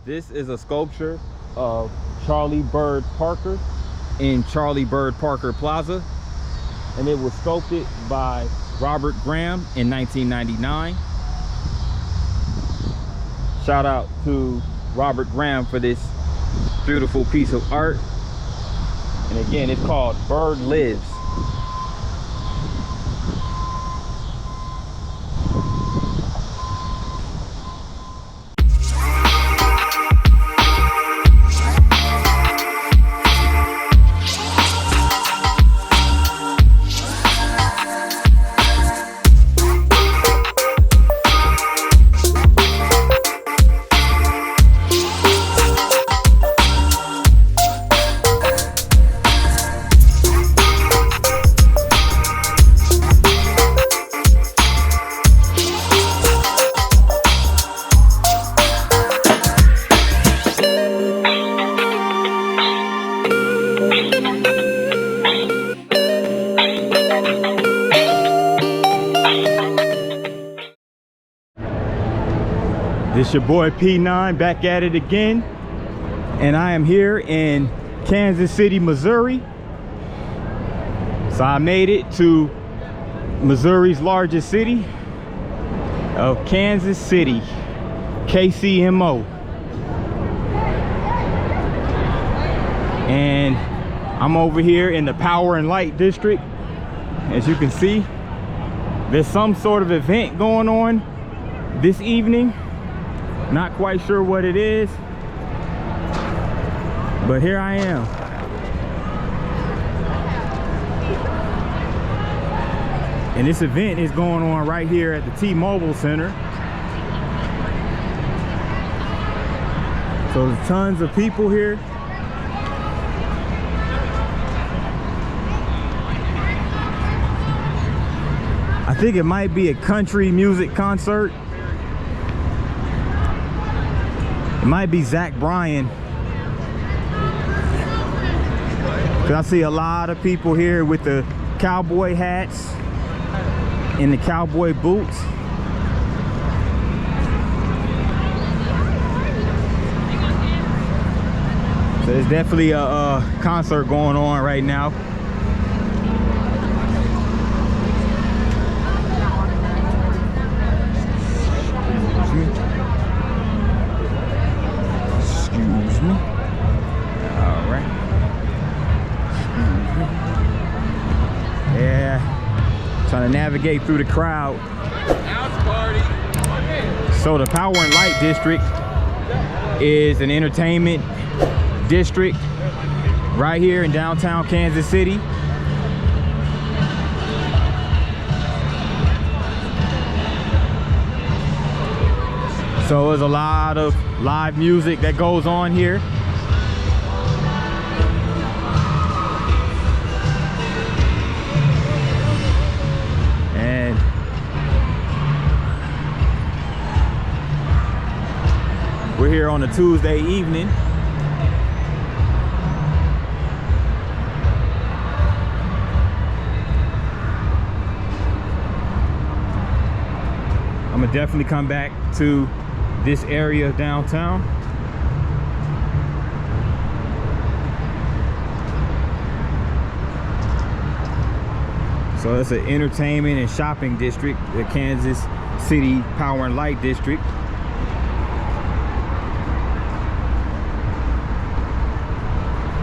This is a sculpture of Charlie Bird Parker in Charlie Bird Parker Plaza, and it was sculpted by Robert Graham in 1999. Shout out to Robert Graham for this beautiful piece of art. And again, it's called Bird Lives. It's your boy P9 back at it again, and I am here in Kansas City, Missouri. So I made it to Missouri's largest city of Kansas City, KCMO. And I'm over here in the Power and Light District. As you can see, there's some sort of event going on this evening. Not quite sure what it is, but here I am. And this event is going on right here at the T-Mobile Center. So there's tons of people here. I think it might be a country music concert. It might be Zach Bryan. Cause I see a lot of people here with the cowboy hats and the cowboy boots. So there's definitely a concert going on right now. Trying to navigate through the crowd. So the Power and Light District is an entertainment district right here in downtown Kansas City. So there's a lot of live music that goes on here. We're here on a Tuesday evening. I'm gonna definitely come back to this area downtown. So it's an entertainment and shopping district, the Kansas City Power and Light District.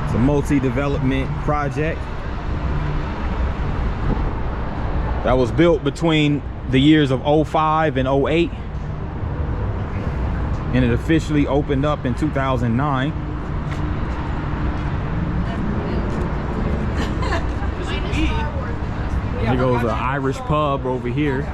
A multi-development project that was built between the years of 05 and 08, and it officially opened up in 2009. Here goes an Irish pub over here.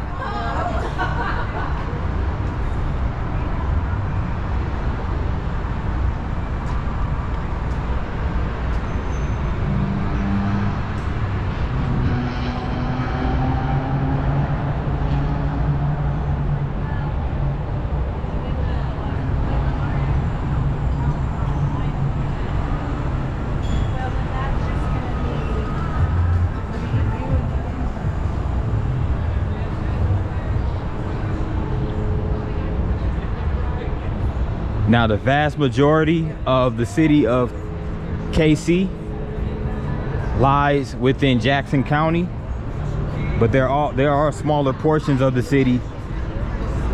Now, the vast majority of the city of KC lies within Jackson County, but there are smaller portions of the city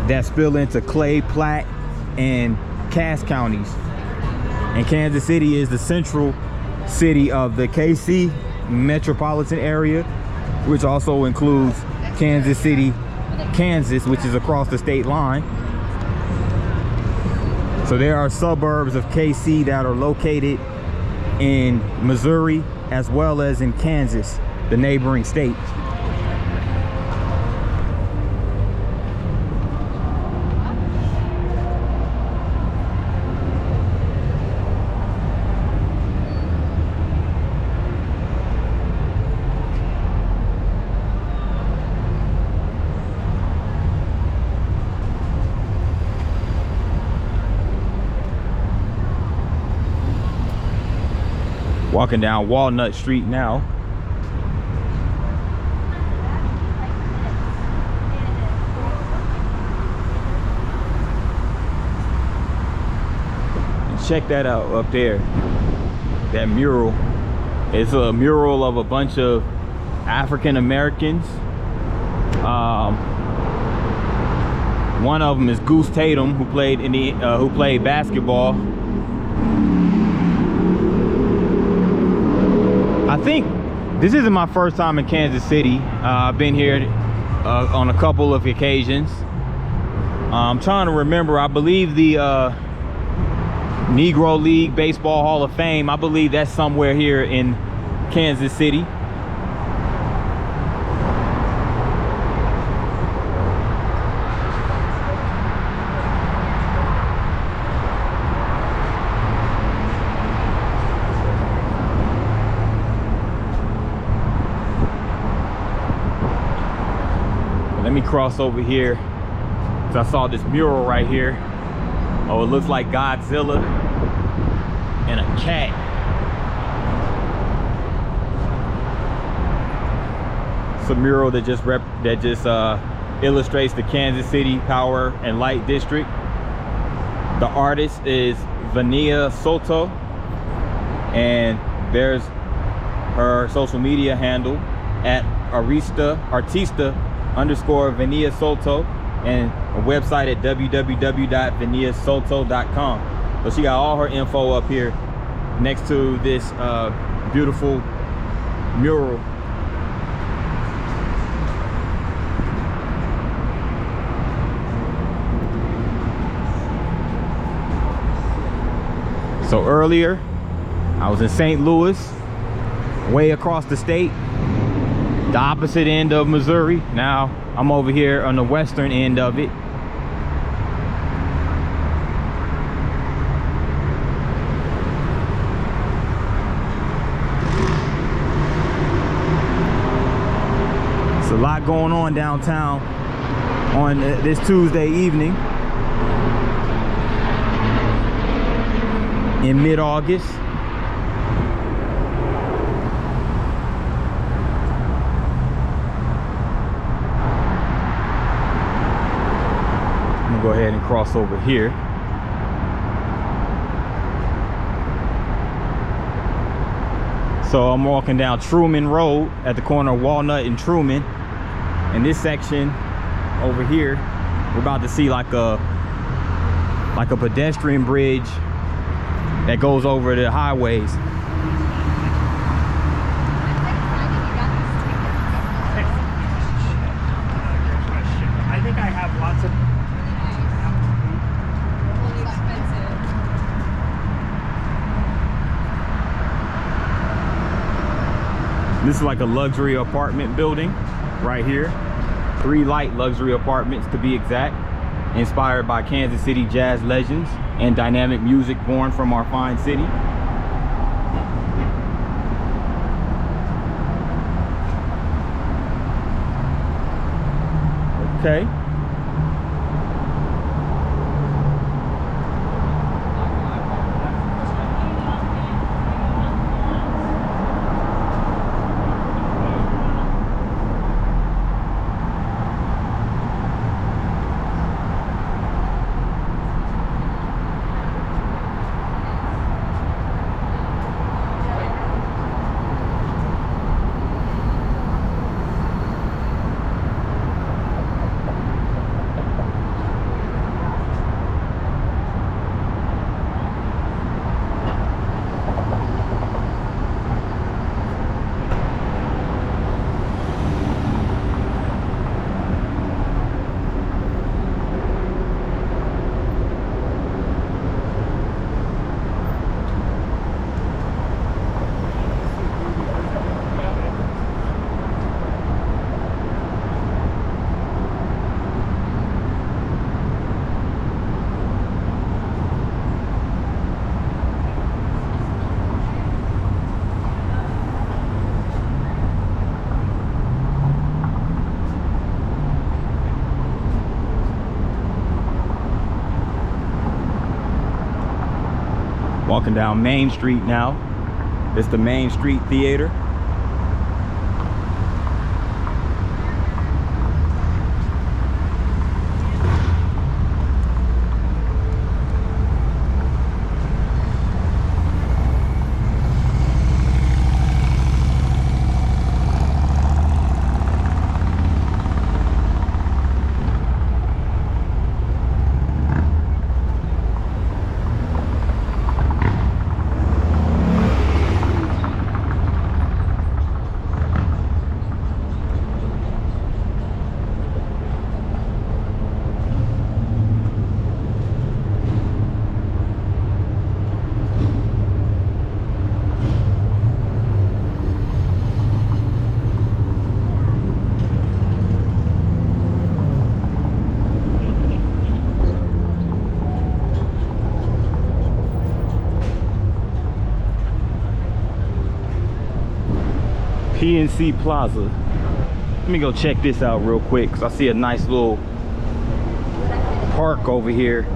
that spill into Clay, Platte, and Cass counties. And Kansas City is the central city of the KC metropolitan area, which also includes Kansas City, Kansas, which is across the state line. So there are suburbs of KC that are located in Missouri as well as in Kansas, the neighboring state. Walking down Walnut Street now. And check that out up there. That mural. It's a mural of a bunch of African Americans. One of them is Goose Tatum, who played basketball. I think this isn't my first time in Kansas City. I've been here on a couple of occasions. I'm trying to remember. I believe the Negro League Baseball Hall of Fame, I believe that's somewhere here in Kansas City. Let me cross over here, because I saw this mural right here. Oh, it looks like Godzilla and a cat. It's a mural that just illustrates the Kansas City Power and Light District. The artist is Vania Soto, and there's her social media handle at artista_Vania Soto, and a website at www.vaniasoto.com. So she got all her info up here next to this beautiful mural. So earlier I was in St. Louis, way across the state, the opposite end of Missouri. Now I'm over here on the western end of it. It's a lot going on downtown on this Tuesday evening in mid-August. Go ahead and cross over here. So I'm walking down Truman Road at the corner of Walnut and Truman. In this section over here, we're about to see like a pedestrian bridge that goes over the highways. I think I have lots of. This is like a luxury apartment building right here. 3 light luxury apartments to be exact, inspired by Kansas City jazz legends and dynamic music born from our fine city. Okay. Walking down Main Street now. It's the Main Street Theater. PNC Plaza. Let me go check this out real quick because I see a nice little park over here.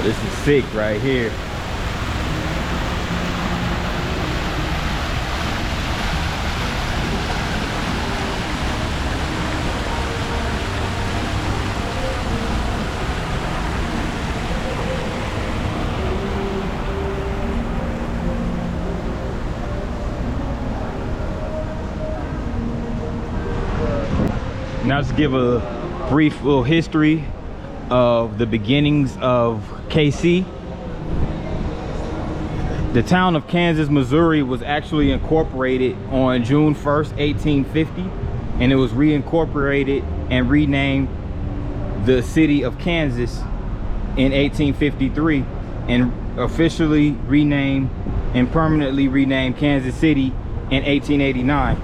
This is sick right here. Now to give a brief little history of the beginnings of KC. The town of Kansas, Missouri was actually incorporated on June 1st, 1850, and it was reincorporated and renamed the city of Kansas in 1853, and officially renamed and permanently renamed Kansas City in 1889.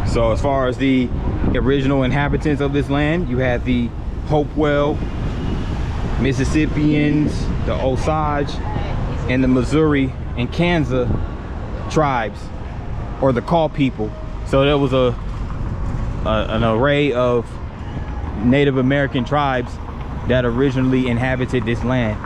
So as far as the original inhabitants of this land, you had the Hopewell, Mississippians, the Osage, and the Missouri and Kansas tribes, or the Kaw people. So there was an array of Native American tribes that originally inhabited this land.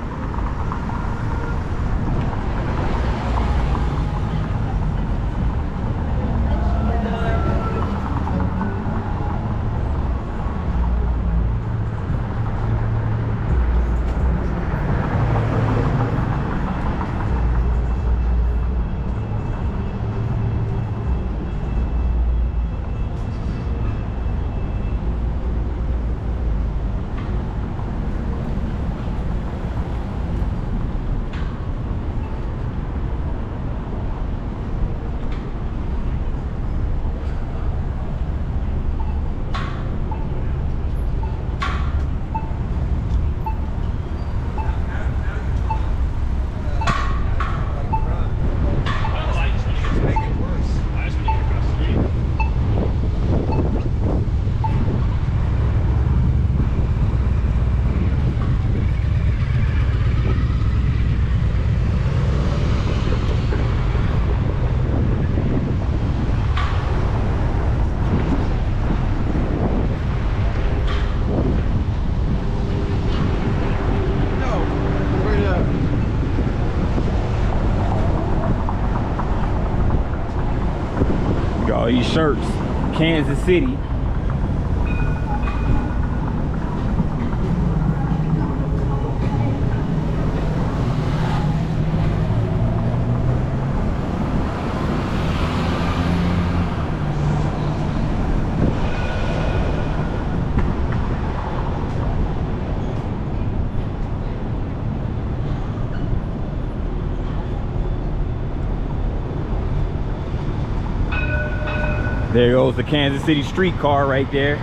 All these shirts, Kansas City. There goes the Kansas City streetcar right there.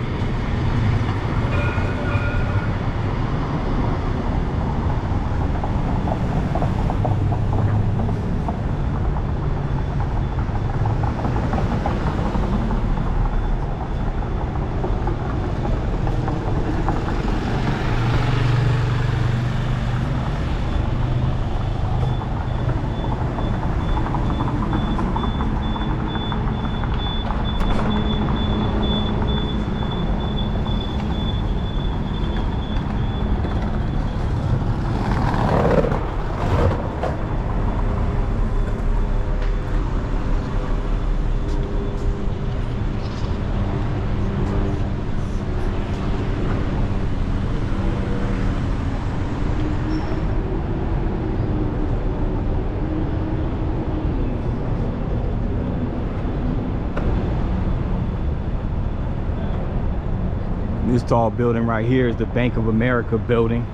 tall building right here is the Bank of America building,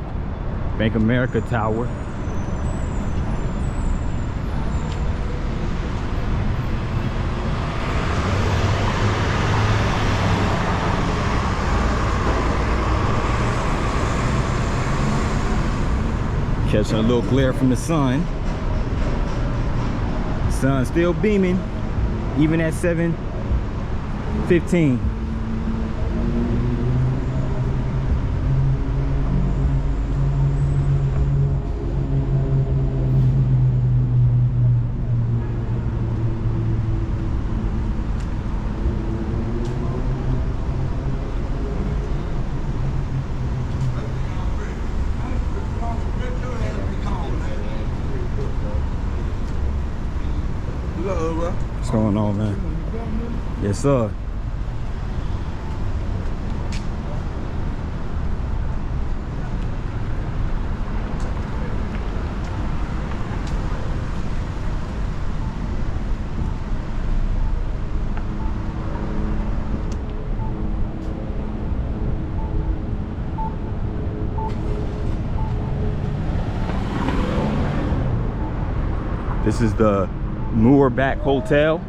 Bank of America Tower. Catching a little glare from the sun. Sun still beaming, even at 7:15. What's going on, man? Yes, sir. This is the Moorback Hotel.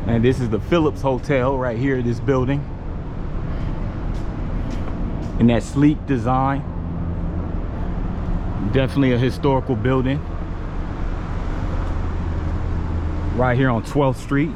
And this is the Phillips Hotel right here in this building. In that sleek design. Definitely a historical building. Right here on 12th Street.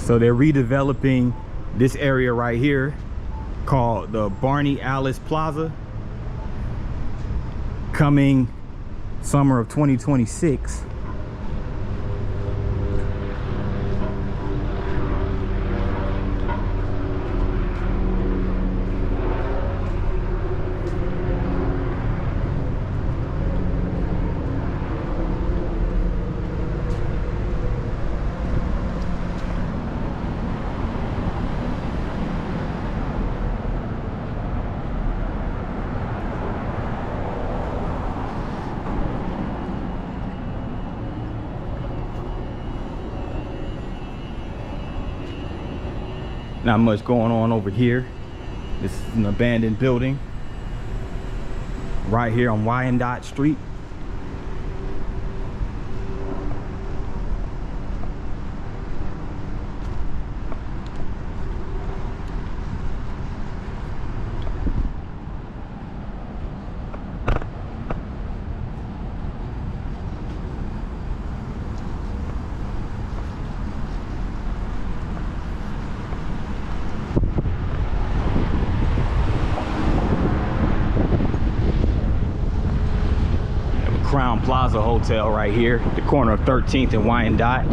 So they're redeveloping this area right here called the Barney Alice Plaza, coming summer of 2026. Not much going on over here. This is an abandoned building right here on Wyandotte Street. Crown Plaza Hotel right here, the corner of 13th and Wyandotte.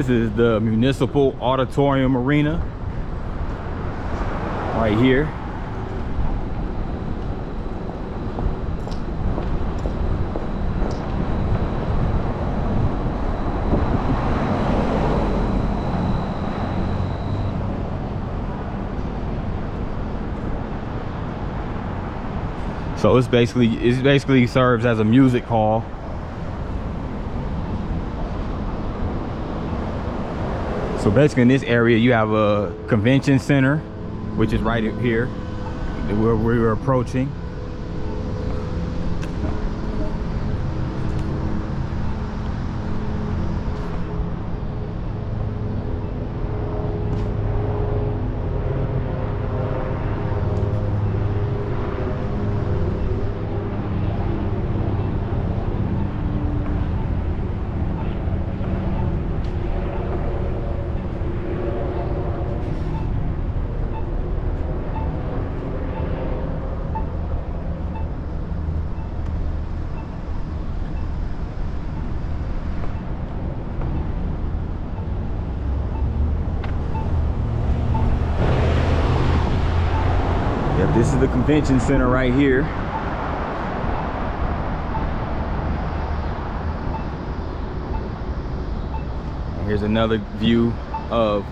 This is the Municipal Auditorium Arena right here. So it basically serves as a music hall. So basically in this area you have a convention center, which is right here where we're approaching. Yep, this is the convention center right here. And here's another view of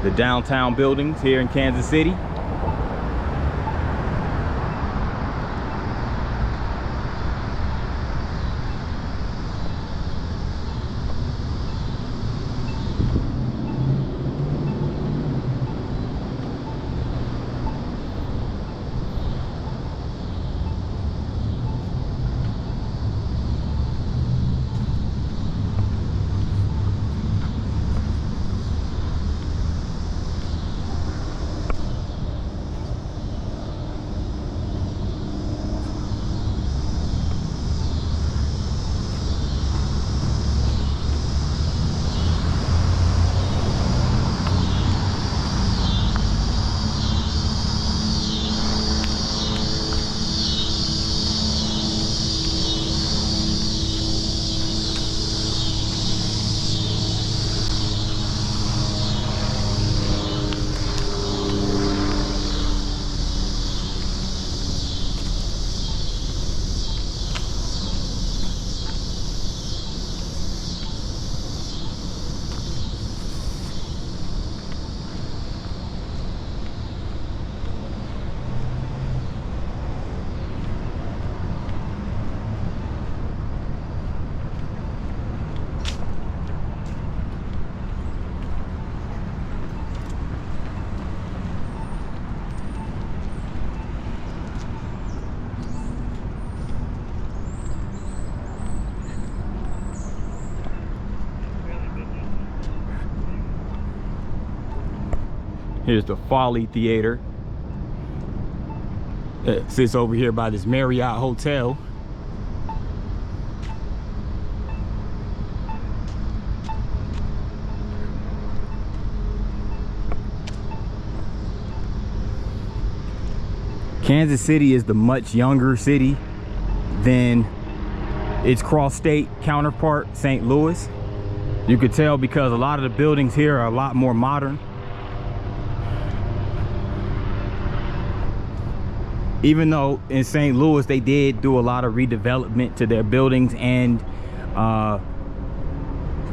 the downtown buildings here in Kansas City. Here's the Folly Theater. It sits over here by this Marriott Hotel. Kansas City is the much younger city than its cross-state counterpart, St. Louis. You could tell because a lot of the buildings here are a lot more modern. Even though in St. Louis they did do a lot of redevelopment to their buildings and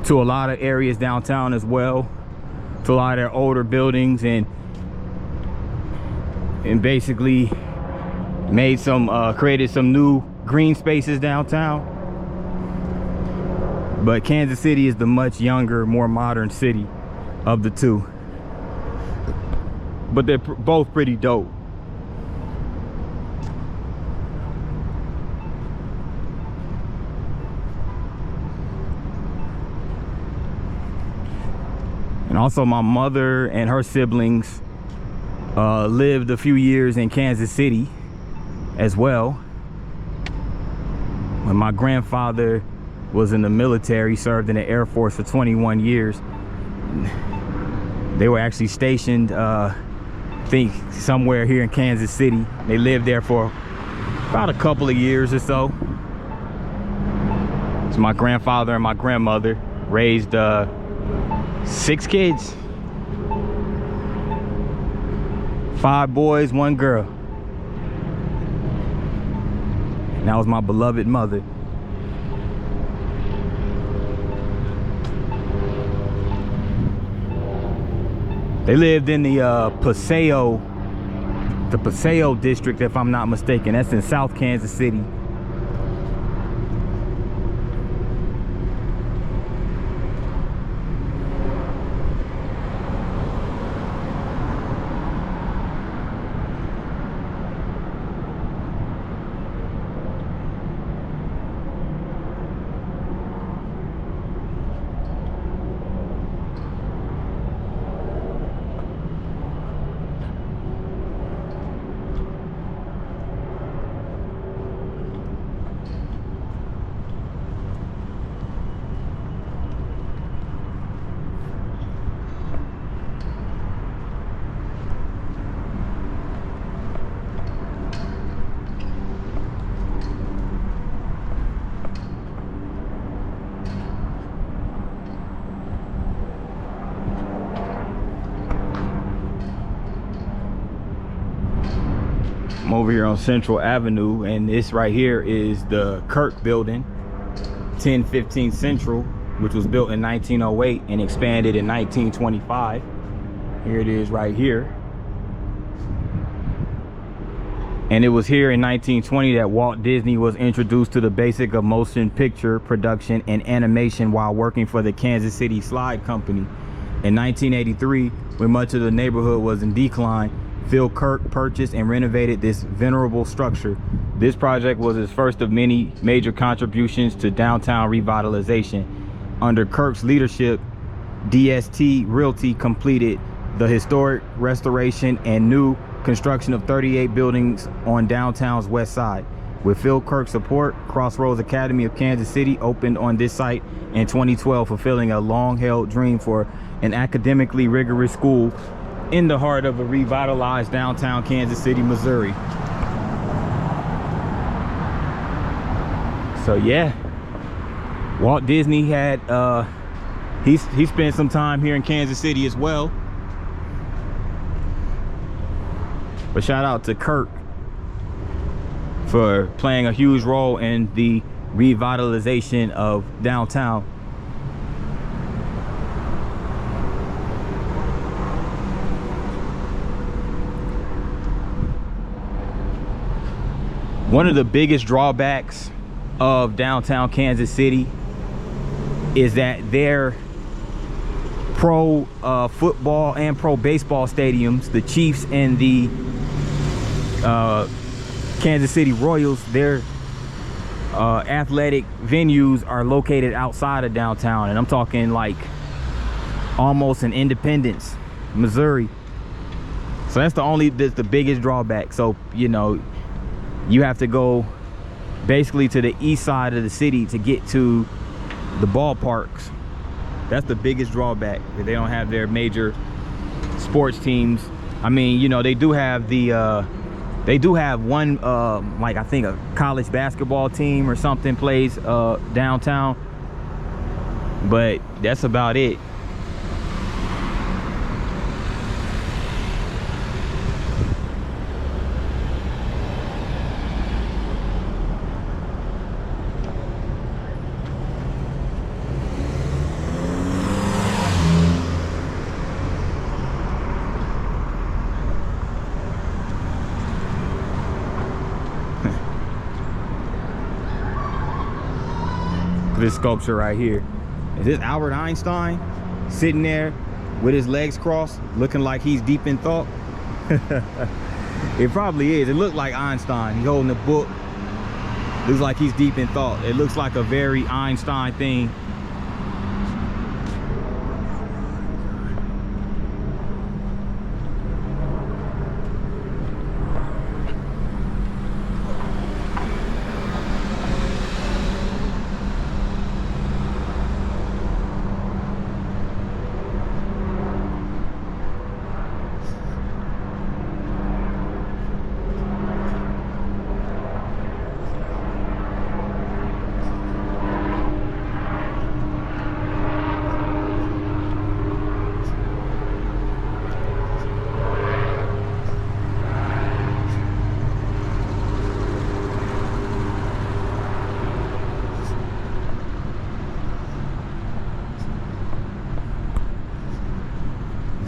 to a lot of areas downtown as well, to a lot of their older buildings, and basically made some created some new green spaces downtown. But Kansas City is the much younger, more modern city of the two, but they're both pretty dope. And also my mother and her siblings lived a few years in Kansas City as well. When my grandfather was in the military, served in the Air Force for 21 years. They were actually stationed, I think, somewhere here in Kansas City. They lived there for about a couple of years or so. So my grandfather and my grandmother raised 6 kids. 5 boys, 1 girl. And that was my beloved mother. They lived in the Paseo district, if I'm not mistaken. That's in South Kansas City. I'm over here on Central Avenue, and this right here is the Kirk building, 1015 Central, which was built in 1908 and expanded in 1925. Here it is right here. And it was here in 1920 that Walt Disney was introduced to the basic of motion picture production and animation while working for the Kansas City Slide Company. In 1983, when much of the neighborhood was in decline, Phil Kirk purchased and renovated this venerable structure. This project was his first of many major contributions to downtown revitalization. Under Kirk's leadership, DST Realty completed the historic restoration and new construction of 38 buildings on downtown's west side. With Phil Kirk's support, Crossroads Academy of Kansas City opened on this site in 2012, fulfilling a long-held dream for an academically rigorous school in the heart of a revitalized downtown Kansas City, Missouri. So yeah, Walt Disney had he spent some time here in Kansas City as well. But shout out to Kirk for playing a huge role in the revitalization of downtown. One of the biggest drawbacks of downtown Kansas City is that their pro football and pro baseball stadiums, the Chiefs and the Kansas City Royals, their athletic venues are located outside of downtown, and I'm talking like almost in Independence, Missouri. So that's the biggest drawback. So, you know, you have to go basically to the east side of the city to get to the ballparks. That's the biggest drawback, that they don't have their major sports teams. I mean, you know, they do have the they do have one like I think a college basketball team or something plays downtown, but that's about it. This sculpture right here, is this Albert Einstein sitting there with his legs crossed, looking like he's deep in thought? It probably is. It looked like Einstein. He's holding a book, looks like he's deep in thought. It looks like a very Einstein thing.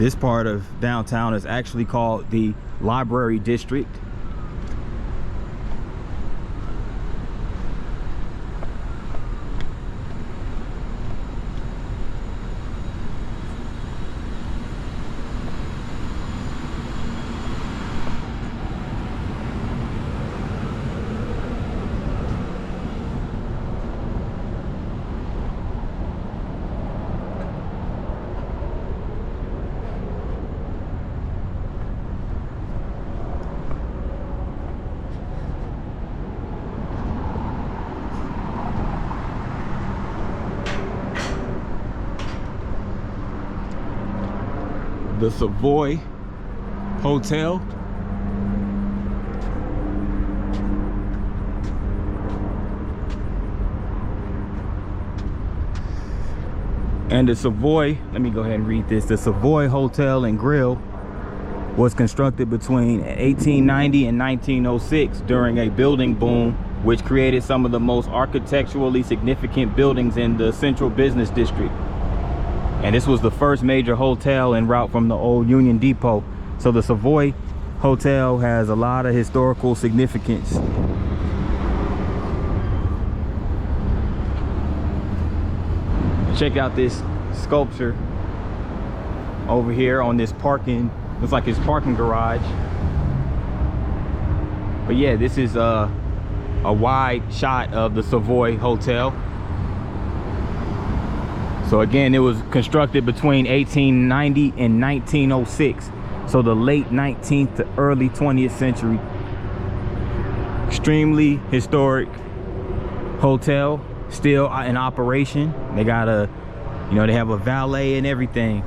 This part of downtown is actually called the Library District. The Savoy Hotel. And the Savoy, let me go ahead and read this. The Savoy Hotel and Grill was constructed between 1890 and 1906 during a building boom, which created some of the most architecturally significant buildings in the central business district. And this was the first major hotel en route from the old Union Depot. So the Savoy Hotel has a lot of historical significance. Check out this sculpture over here on this parking, looks like his parking garage. But yeah, this is a wide shot of the Savoy Hotel. So again, it was constructed between 1890 and 1906. So the late 19th to early 20th century. Extremely historic hotel, still in operation. They got a, you know, they have a valet and everything.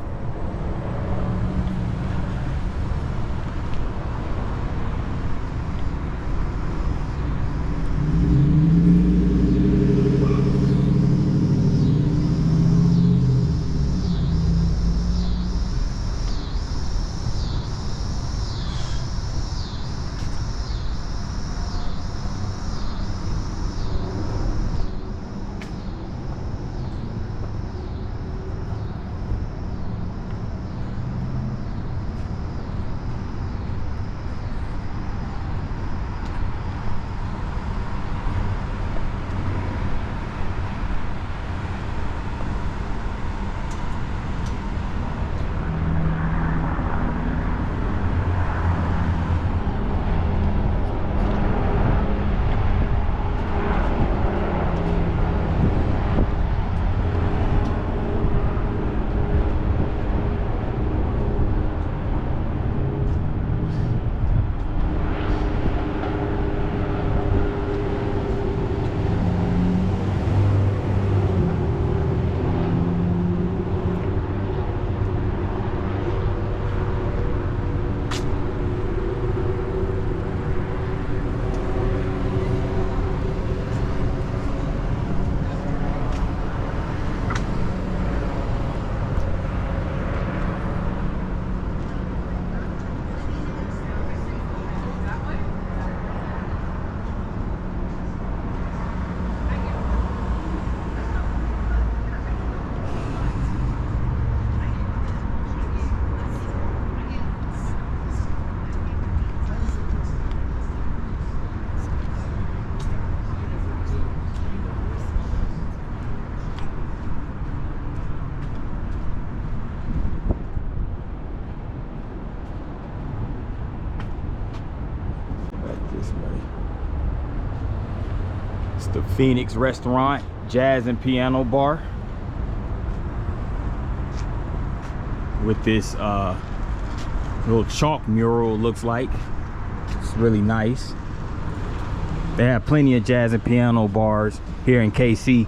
The Phoenix Restaurant, Jazz and Piano Bar, with this little chalk mural, looks like. It's really nice. They have plenty of jazz and piano bars here in KC.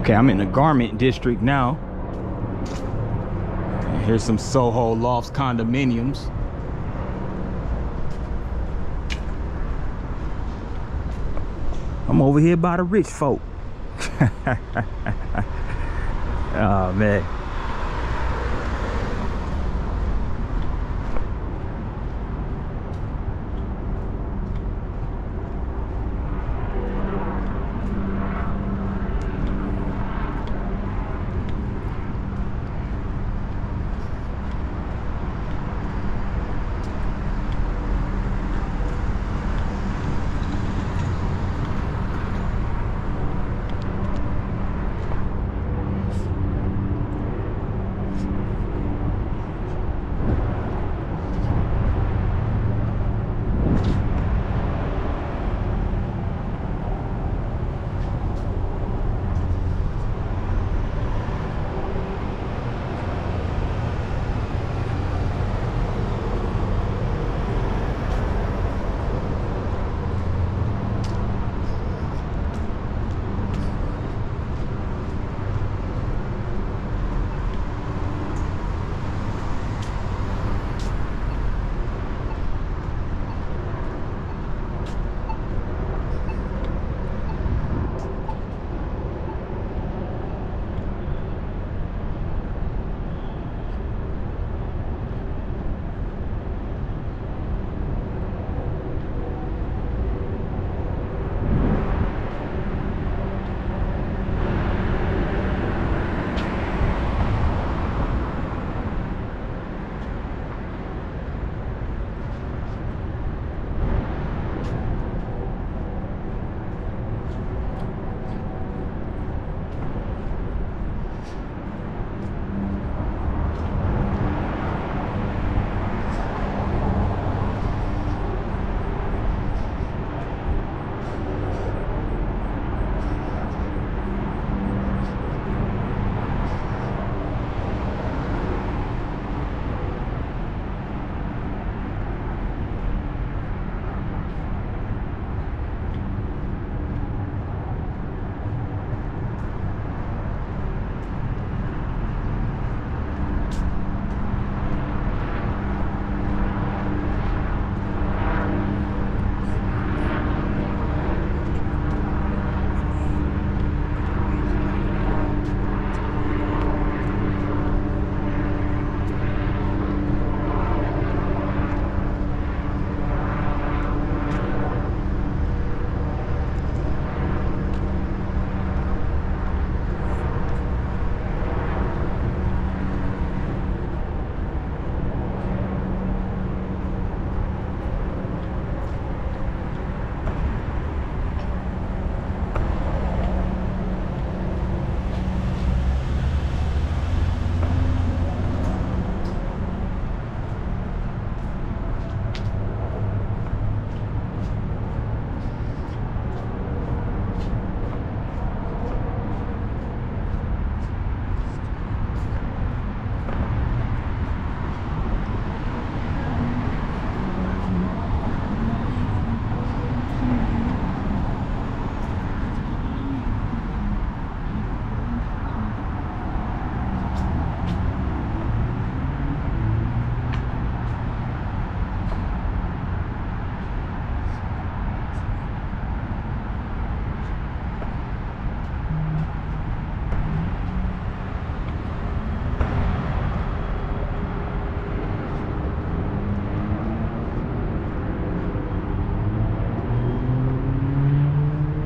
Okay, I'm in the garment district now. And here's some Soho Lofts condominiums. I'm over here by the rich folk. Oh man.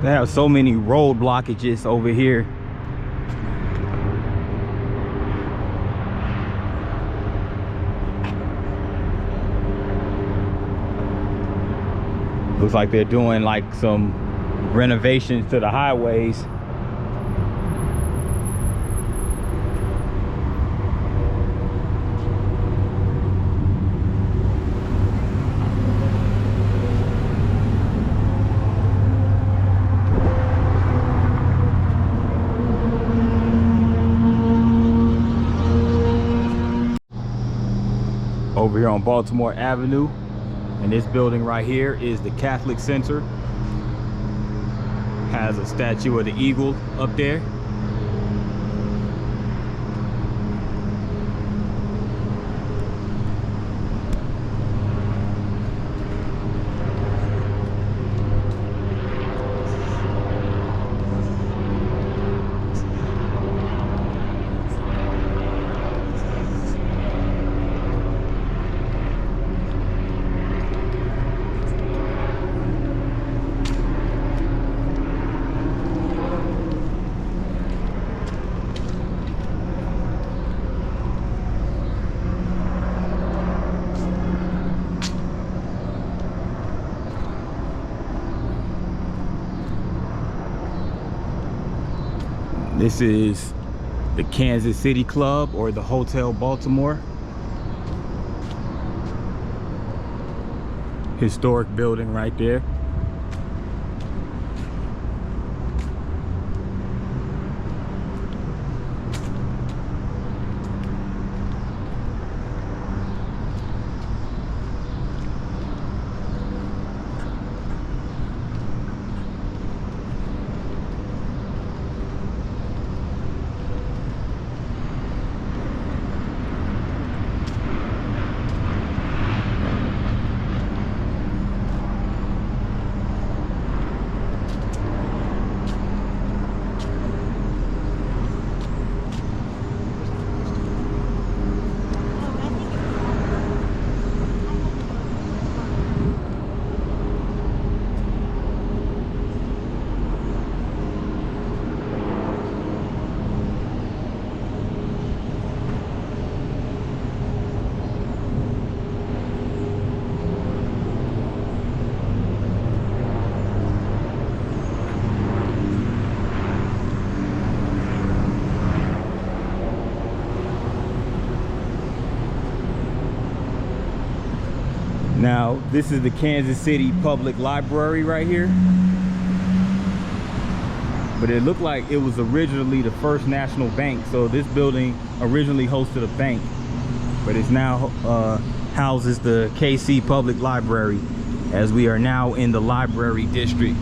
They have so many road blockages over here. Looks like they're doing like some renovations to the highways. Over here on Baltimore Avenue, and this building right here is the Catholic Center. Has a statue of the eagle up there. This is the Kansas City Club, or the Hotel Baltimore. Historic building right there. Now, this is the Kansas City Public Library right here. But it looked like it was originally the First National Bank. So this building originally hosted a bank, but it's now houses the KC Public Library, as we are now in the library district.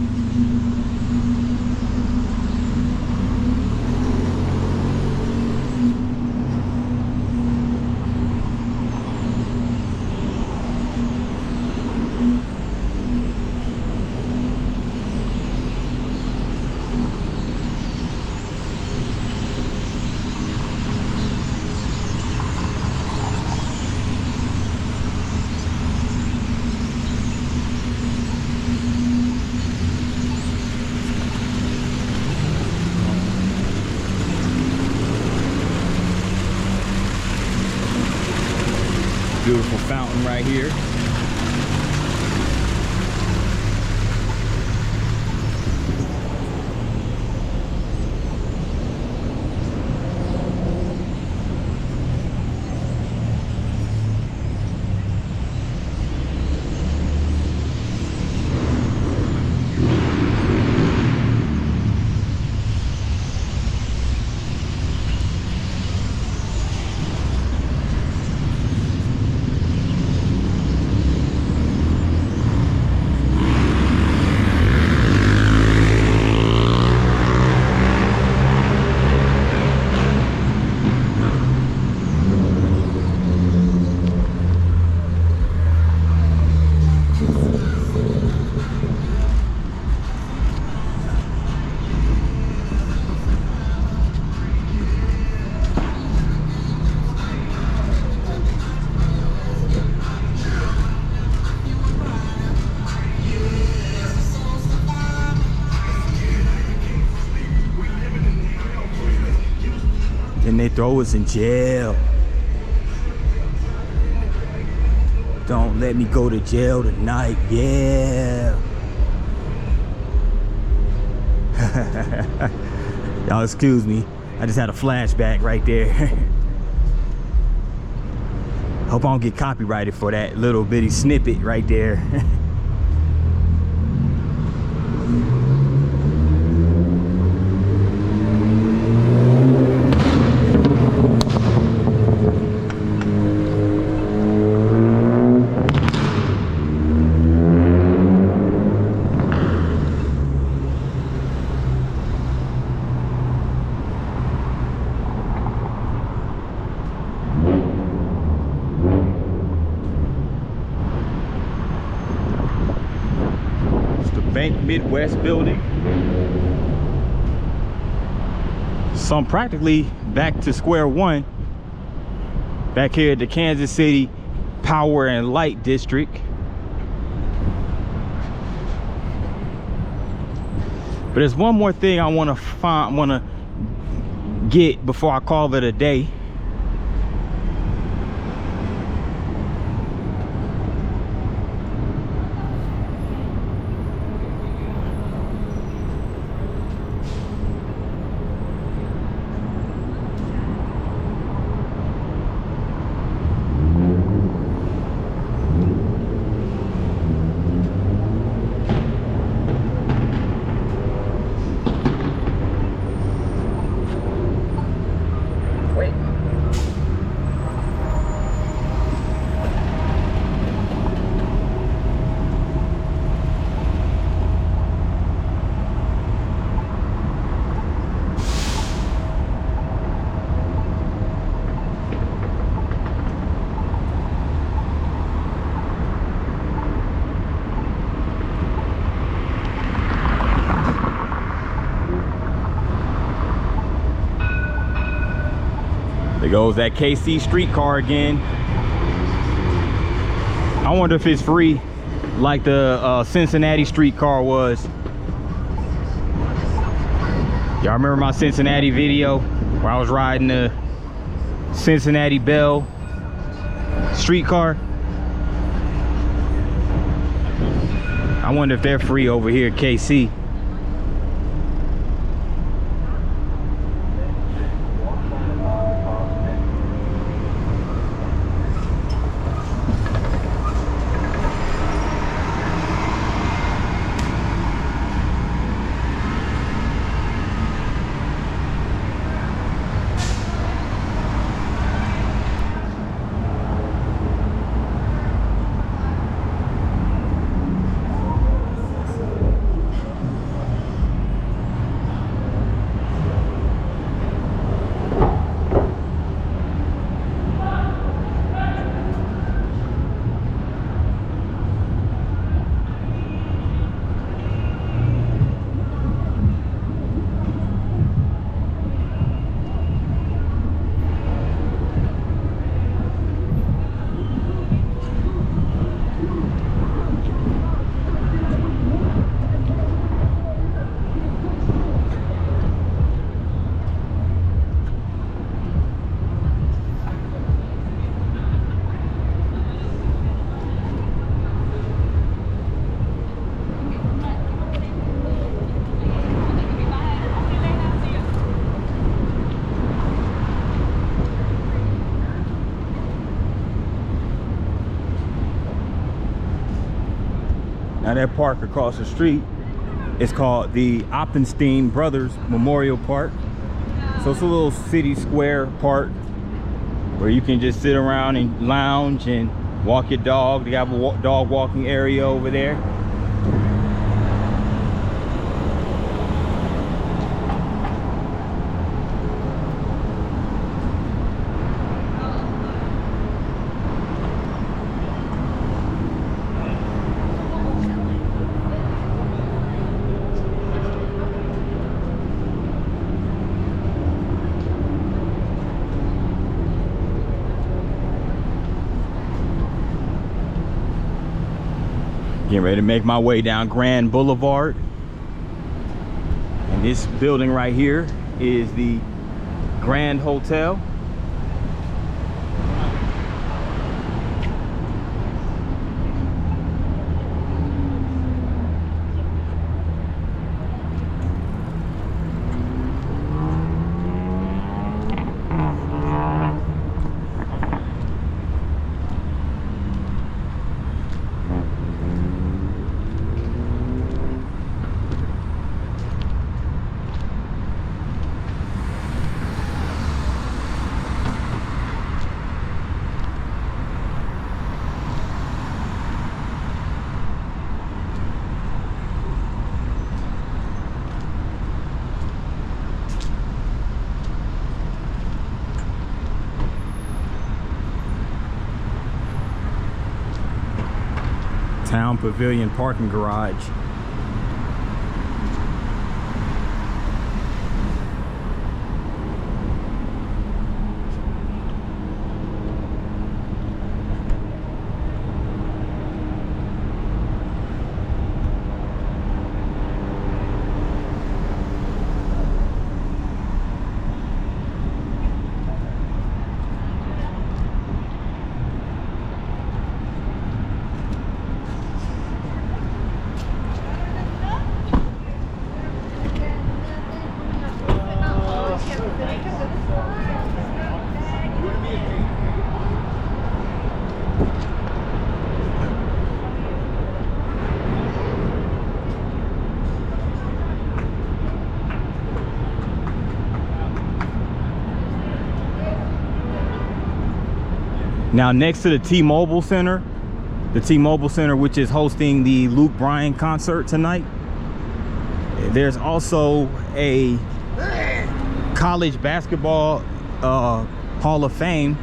Beautiful fountain right here. And they throw us in jail. Don't let me go to jail tonight, yeah. Y'all excuse me, I just had a flashback right there. Hope I don't get copyrighted for that little bitty snippet right there. Bank Midwest building. So I'm practically back to square one, back here at the Kansas City Power and Light District. But there's one more thing I want to get before I call it a day. There goes that KC streetcar again. I wonder if it's free like the Cincinnati streetcar was. Y'all remember my Cincinnati video where I was riding the Cincinnati Bell streetcar? I wonder if they're free over here at KC. Now that park across the street is called the Oppenstein Brothers Memorial Park. So it's a little city square park where you can just sit around and lounge and walk your dog. They have a dog walking area over there. Getting ready to make my way down Grand Boulevard. And this building right here is the Grand Hotel. Town Pavilion parking garage. Now next to the T-Mobile Center, which is hosting the Luke Bryan concert tonight, there's also a college basketball Hall of Fame.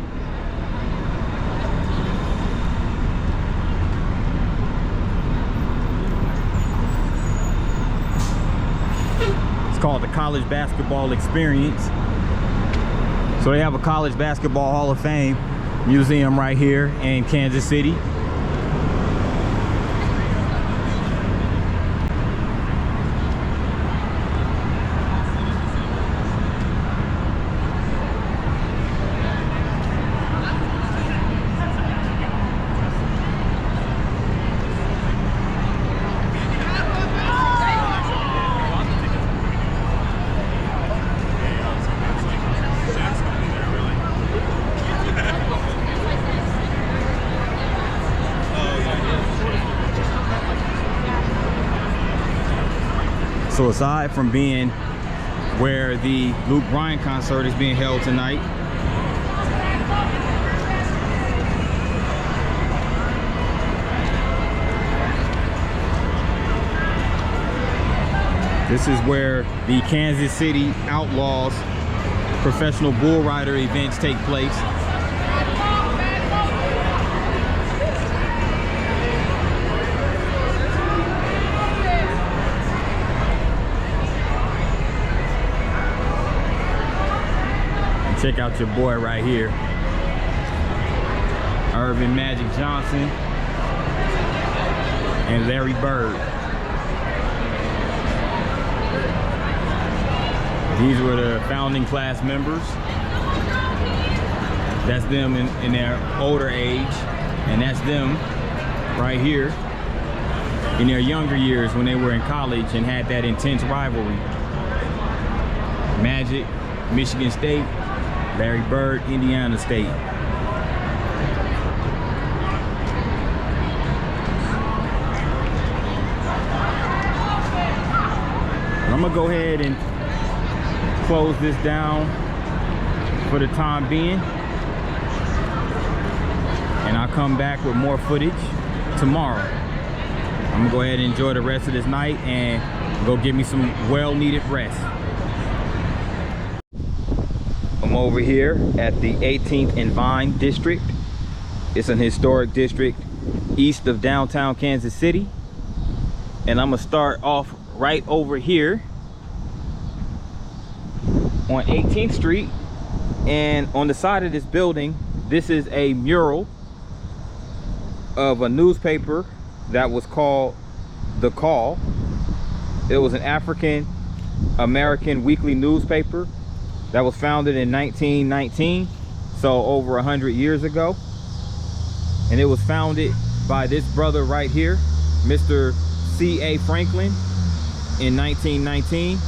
It's called the College Basketball Experience. So they have a college basketball Hall of Fame museum right here in Kansas City. So aside from being where the Luke Bryan concert is being held tonight, this is where the Kansas City Outlaws professional bull rider events take place. Check out your boy right here, Irvin Magic Johnson and Larry Bird. These were the founding class members. That's them in their older age, and that's them right here in their younger years when they were in college and had that intense rivalry. Magic, Michigan State, Larry Bird, Indiana State. I'm gonna go ahead and close this down for the time being, and I'll come back with more footage tomorrow. I'm gonna go ahead and enjoy the rest of this night and go get me some well-needed rest. I'm over here at the 18th and Vine district. It's an historic district east of downtown Kansas City, and I'm gonna start off right over here on 18th Street. And on the side of this building, this is a mural of a newspaper that was called The Call. It was an African American weekly newspaper that was founded in 1919, so over 100 years ago. And it was founded by this brother right here, Mr. C.A. Franklin, in 1919.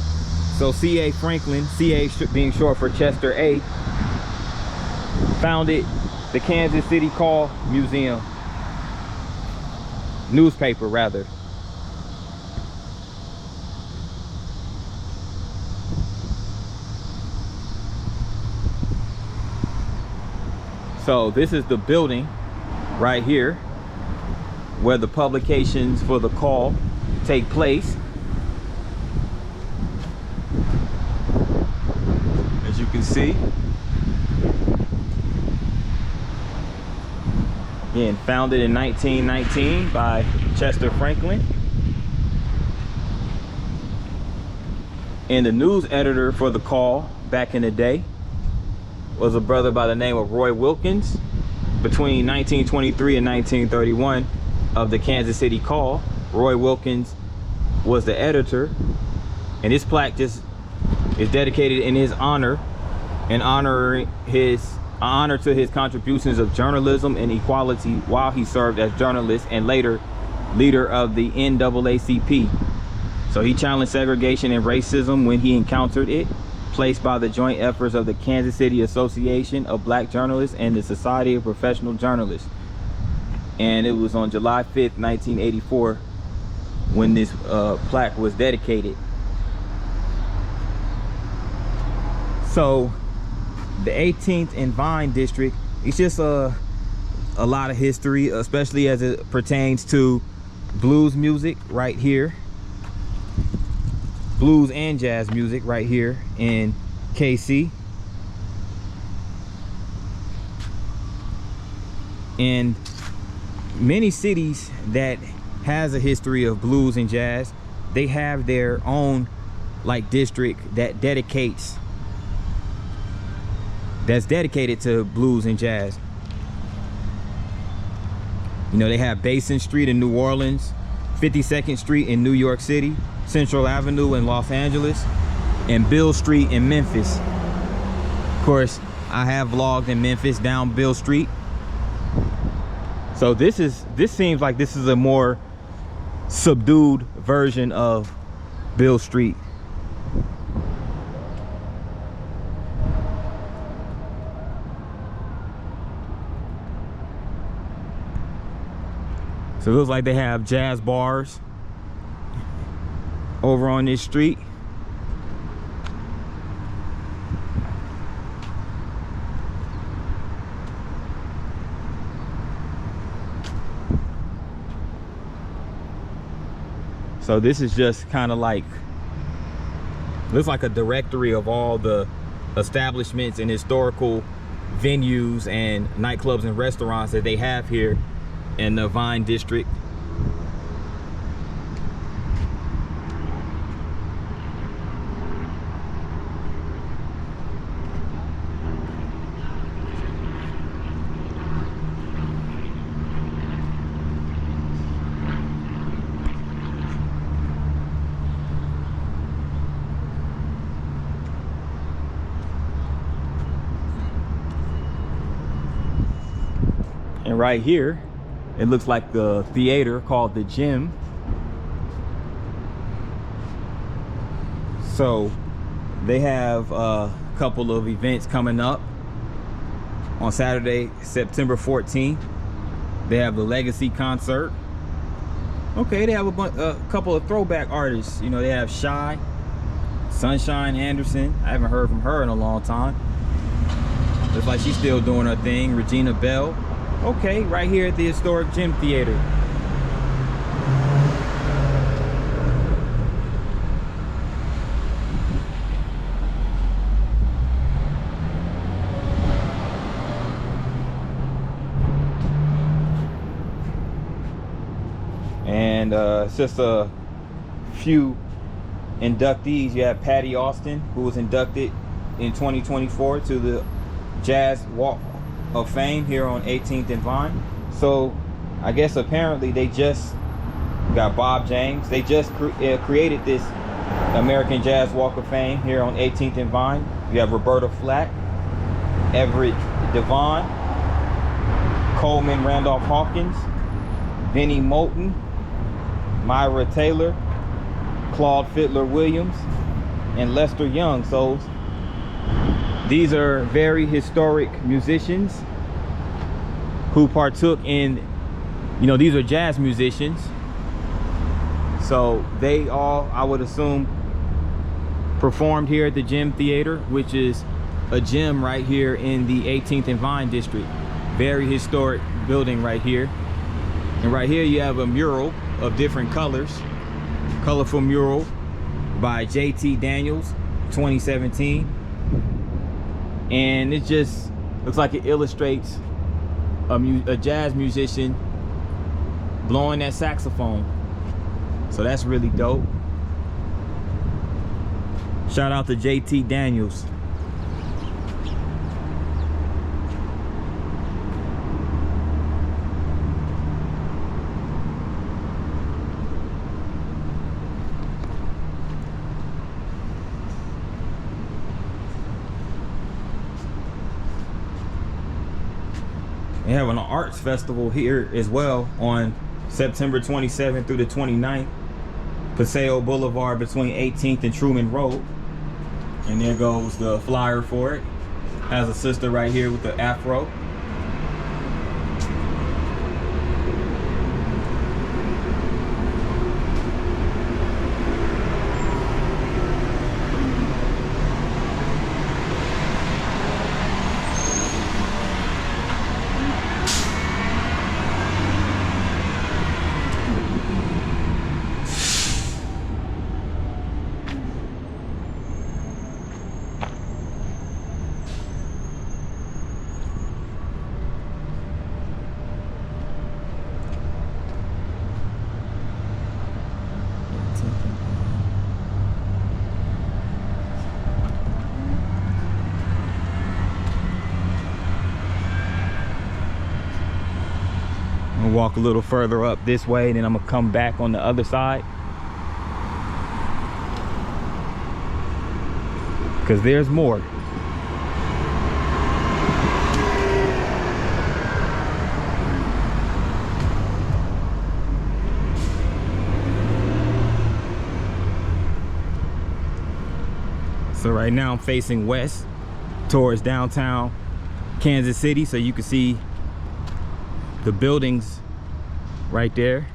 So C.A. Franklin, C.A. being short for Chester A., founded the Kansas City Call Museum, newspaper rather. So this is the building right here where the publications for the Call take place. As you can see, again, founded in 1919 by Chester Franklin. And the news editor for the Call back in the day was a brother by the name of Roy Wilkins. Between 1923 and 1931 of the Kansas City Call, Roy Wilkins was the editor, and this plaque just is dedicated in his honor, in honor to his contributions of journalism and equality while he served as journalist and later leader of the NAACP. So he challenged segregation and racism when he encountered it, placed by the joint efforts of the Kansas City Association of Black Journalists and the Society of Professional Journalists. And it was on July 5th, 1984 when this plaque was dedicated. So the 18th and Vine district, it's just a lot of history, especially as it pertains to blues music right here. Blues and jazz music right here in KC. And many cities that has a history of blues and jazz, they have their own like district that dedicates that's dedicated to blues and jazz. You know, they have Basin Street in New Orleans, 52nd Street in New York City, Central Avenue in Los Angeles, and Bill Street in Memphis. Of course, I have vlogged in Memphis down Bill Street. So this seems like this is a more subdued version of Bill Street. So it looks like they have jazz bars over on this street. So this is just kind of like, looks like a directory of all the establishments and historical venues and nightclubs and restaurants that they have here in the Vine District. And right here, it looks like the theater called the Gym. So they have a couple of events coming up. On Saturday, September 14th, they have the Legacy concert. Okay, they have a couple of throwback artists. You know, they have Shy, Sunshine Anderson. I haven't heard from her in a long time. Looks like she's still doing her thing. Regina Bell. Okay, right here at the historic Gym Theater. And it's just a few inductees. You have Patty Austin, who was inducted in 2024 to the Jazz Walk of Fame here on 18th and Vine. So I guess apparently they just got Bob James. They just created this American Jazz Walk of Fame here on 18th and Vine. You have Roberta Flack, Everett Devon, Coleman Randolph Hawkins, Benny Moulton, Myra Taylor, Claude Fiddler Williams, and Lester Young. So these are very historic musicians who partook in, you know, these are jazz musicians. So they all, I would assume, performed here at the Gym Theater, which is a gym right here in the 18th and Vine district. Very historic building right here. And right here you have a mural of different colors. Colorful mural by J.T. Daniels, 2017. And it just looks like it illustrates a jazz musician blowing that saxophone. So that's really dope. Shout out to J.T. Daniels. They have an arts festival here as well on September 27th through the 29th. Paseo Boulevard between 18th and Truman Road. And there goes the flyer for it. Has a sister right here with the afro. I'm gonna walk a little further up this way, and then I'm gonna come back on the other side, because there's more. So right now I'm facing west towards downtown Kansas City, so you can see the buildings right there.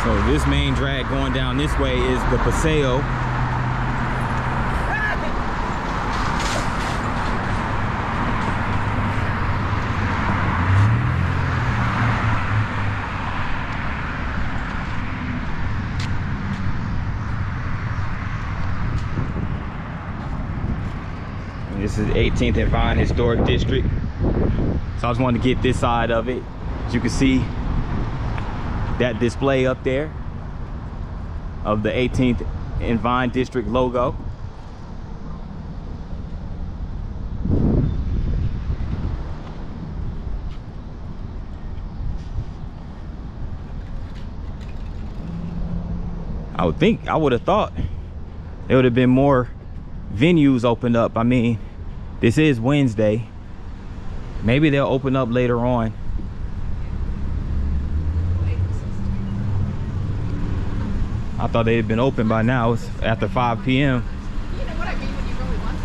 So this main drag going down this way is the Paseo. And this is 18th and Vine Historic District. So I just wanted to get this side of it. As you can see, that display up there of the 18th and Vine District logo. I would have thought there would have been more venues opened up. I mean, this is Wednesday. Maybe they'll open up later on. I thought they had been open by now. It's after 5 p.m. You know what I mean when you really want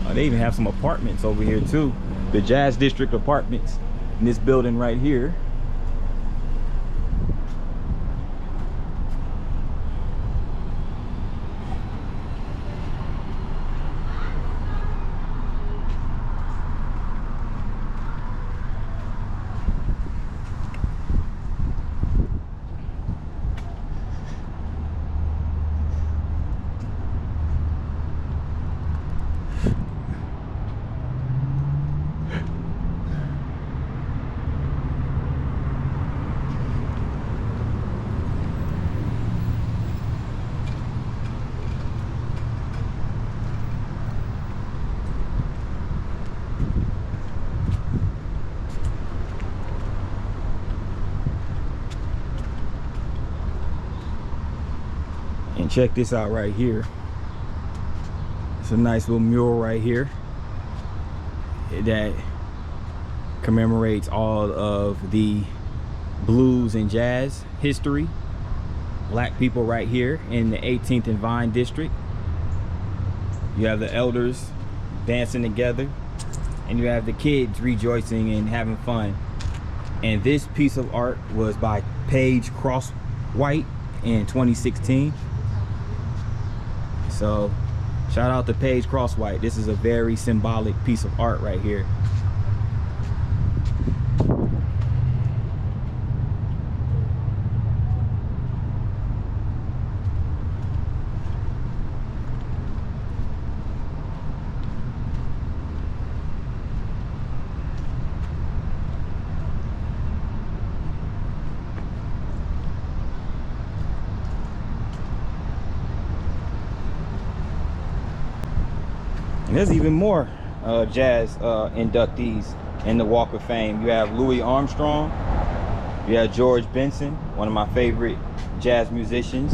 something. They even have some apartments over here too. The Jazz District apartments in this building right here. And check this out right here. It's a nice little mural right here that commemorates all of the blues and jazz history. Black people right here in the 18th and Vine District. You have the elders dancing together, and you have the kids rejoicing and having fun. And this piece of art was by Paige Cross-White in 2016. So shout out to Paige Cross-White. This is a very symbolic piece of art right here. And there's even more jazz inductees in the Walk of Fame. You have Louis Armstrong, you have George Benson, one of my favorite jazz musicians.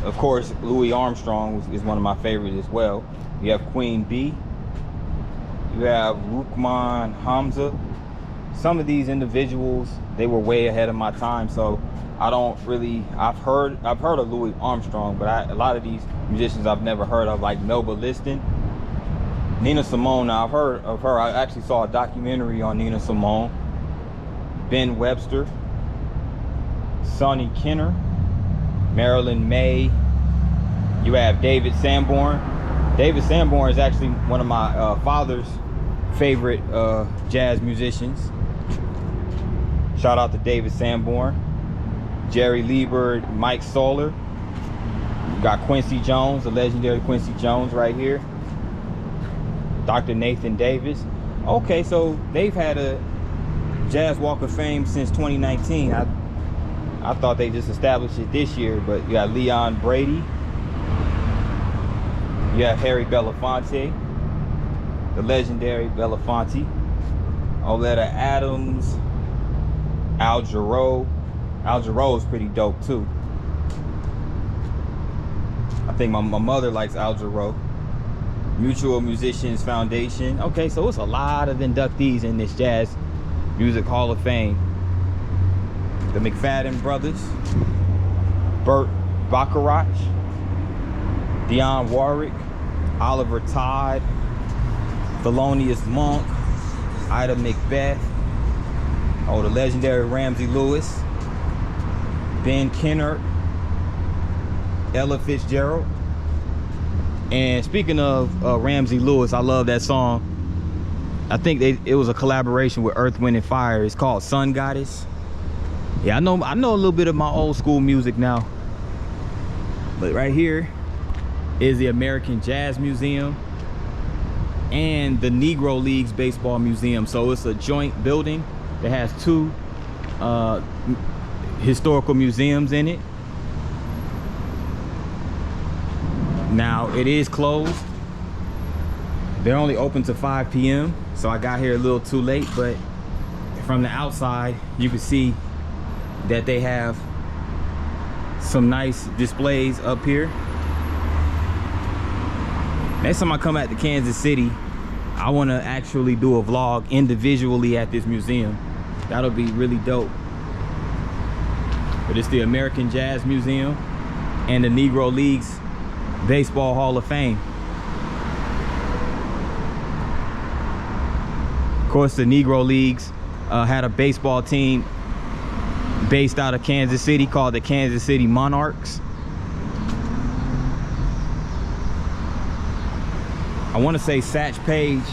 Of course, Louis Armstrong is one of my favorites as well. You have Queen Bee, you have Rukman Hamza. Some of these individuals, they were way ahead of my time, so I don't really, I've heard of Louis Armstrong, but a lot of these musicians I've never heard of, like Melba Liston. Nina Simone, now I've heard of her. I actually saw a documentary on Nina Simone. Ben Webster, Sonny Kenner, Marilyn May. You have David Sanborn. David Sanborn is actually one of my father's favorite jazz musicians. Shout out to David Sanborn. Jerry Lieber, Mike Soler. We got Quincy Jones, the legendary Quincy Jones right here. Dr. Nathan Davis. Okay, so they've had a Jazz Walk of Fame since 2019. I thought they just established it this year, but you got Leon Brady. You have Harry Belafonte, the legendary Belafonte. Oleta Adams, Al Jarreau. Al Jarreau is pretty dope too. I think my mother likes Al Jarreau. Mutual Musicians Foundation. Okay, so it's a lot of inductees in this Jazz Music Hall of Fame. The McFadden brothers, Burt Bacharach, Dionne Warwick, Oliver Todd, Thelonious Monk, Ida Macbeth, oh, the legendary Ramsey Lewis, Ben Kennard, Ella Fitzgerald. And speaking of Ramsey Lewis, I love that song. I think it was a collaboration with Earth, Wind and Fire. It's called Sun Goddess. Yeah, I know a little bit of my old school music now. But right here is the American Jazz Museum and the Negro Leagues Baseball Museum. So it's a joint building that has two historical museums in it. Now it is closed. They're only open to 5 p.m. So I got here a little too late, but from the outside you can see that they have some nice displays up here. Next time I come out to Kansas City, I want to actually do a vlog individually at this museum. That'll be really dope. But it's the American Jazz Museum and the Negro Leagues Baseball Hall of Fame. Of course, the Negro Leagues had a baseball team based out of Kansas City called the Kansas City Monarchs. I want to say Satch Paige,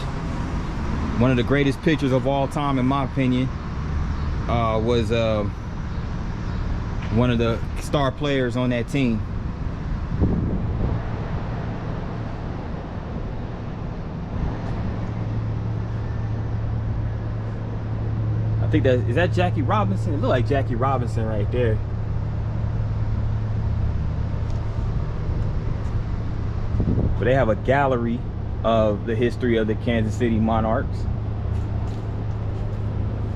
one of the greatest pitchers of all time in my opinion, was one of the star players on that team. I think is that Jackie Robinson? It looked like Jackie Robinson right there. But they have a gallery of the history of the Kansas City Monarchs.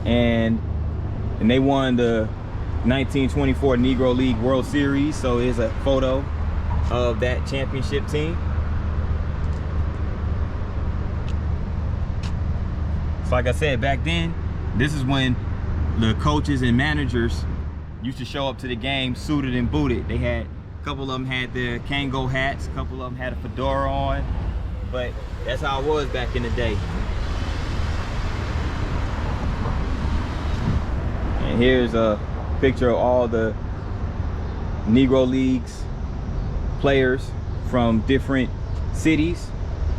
And they won the 1924 Negro League World Series. So here's a photo of that championship team. So like I said, back then, this is when the coaches and managers used to show up to the game suited and booted. They had, a couple of them had their Kango hats, a couple of them had a fedora on, but that's how it was back in the day. And here's a picture of all the Negro Leagues players from different cities,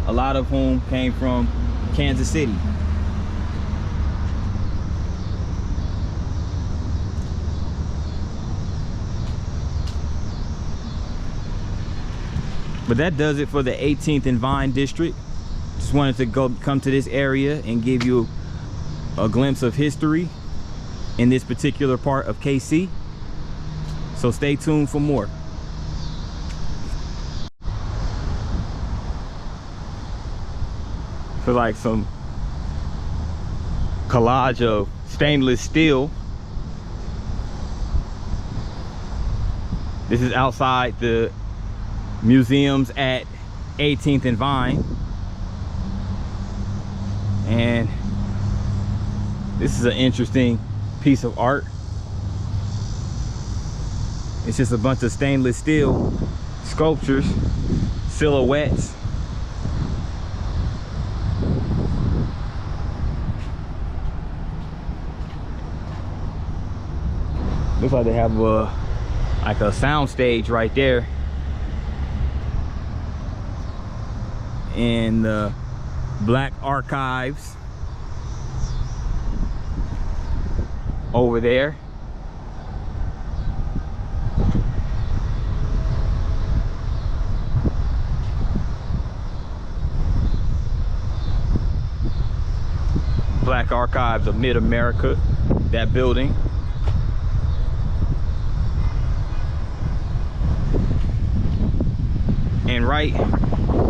a lot of whom came from Kansas City. But that does it for the 18th and Vine district. Just wanted to come to this area and give you a glimpse of history in this particular part of KC. So stay tuned for more. For like some collage of stainless steel. This is outside the museums at 18th and Vine, and this is an interesting piece of art. It's just a bunch of stainless steel sculptures, silhouettes. Looks like they have like a sound stage right there. In the Black Archives over there. Black Archives of Mid-America, that building. And right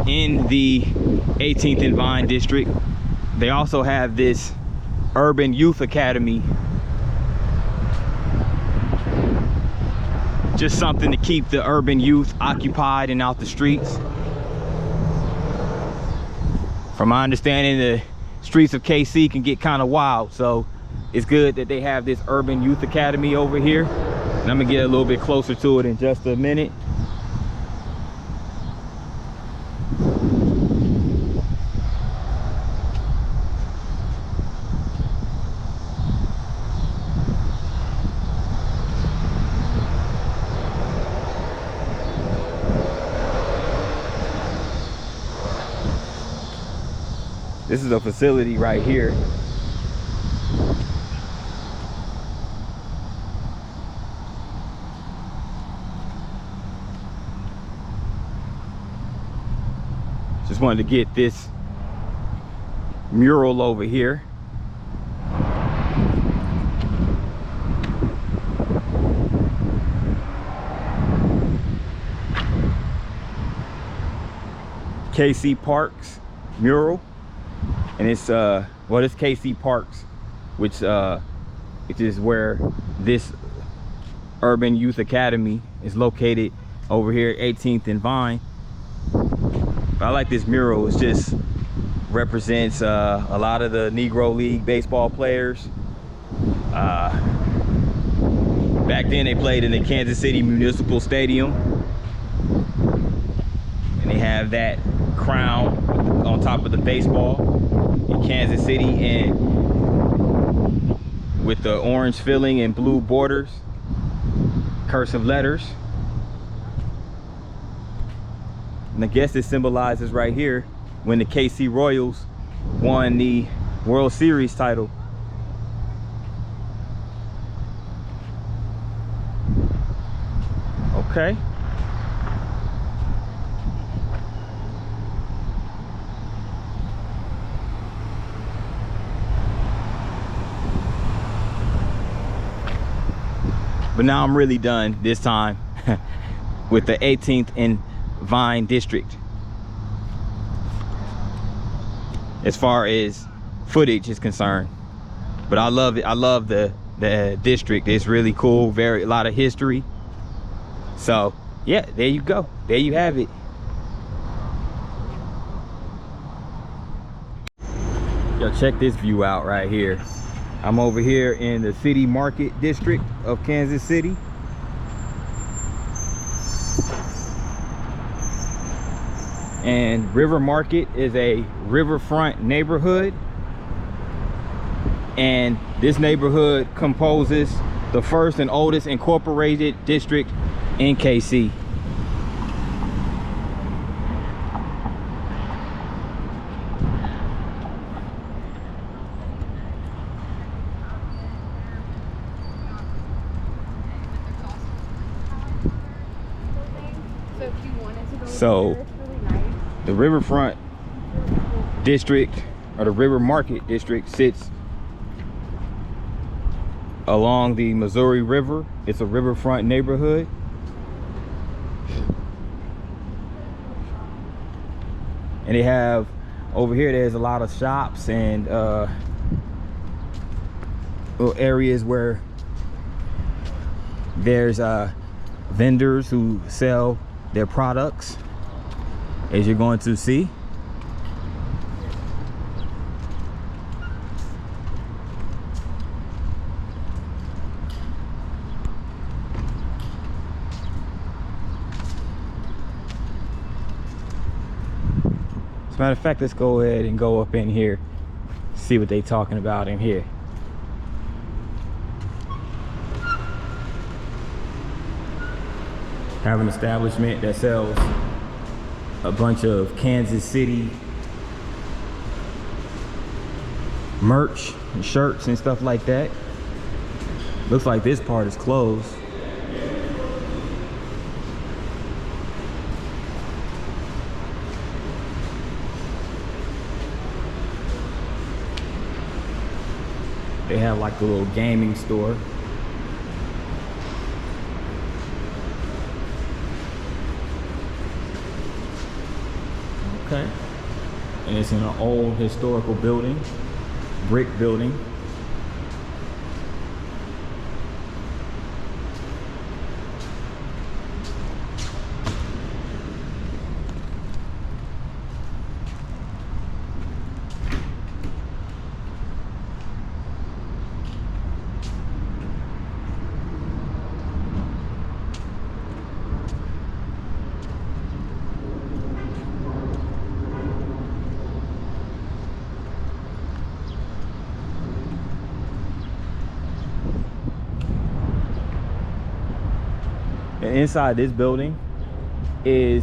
in the 18th and Vine district, they also have this Urban Youth Academy. Just something to keep the urban youth occupied and out the streets. From my understanding, the streets of KC can get kind of wild, so it's good that they have this Urban Youth Academy over here. And I'm gonna get a little bit closer to it in just a minute. This is a facility right here. Just wanted to get this mural over here. KC Park's mural. And it's well, it's KC Parks, which is where this Urban Youth Academy is located, over here at 18th and Vine. But I like this mural. It just represents a lot of the Negro League baseball players. Back then they played in the Kansas City Municipal Stadium, and they have that crown on top of the baseball in Kansas City, and with the orange filling and blue borders, cursive letters. And I guess it symbolizes right here when the KC Royals won the World Series title. Okay. But now I'm really done this time with the 18th and Vine district as far as footage is concerned. But I love it. I love the district. It's really cool. A lot of history. So yeah, there you go. There you have it. Yo, check this view out right here. I'm over here in the City Market district of Kansas City. And River Market is a riverfront neighborhood. And this neighborhood composes the first and oldest incorporated district in KC. So the riverfront district, or the River Market district, sits along the Missouri River. It's a riverfront neighborhood. And they have over here, there's a lot of shops and little areas where there's vendors who sell their products, as you're going to see. As a matter of fact, let's go ahead and go up in here, see what they're talking about in here. Have an establishment that sells a bunch of Kansas City merch and shirts and stuff like that. Looks like this part is closed. They have like a little gaming store. Okay. And it's in an old historical building, brick building. And inside this building is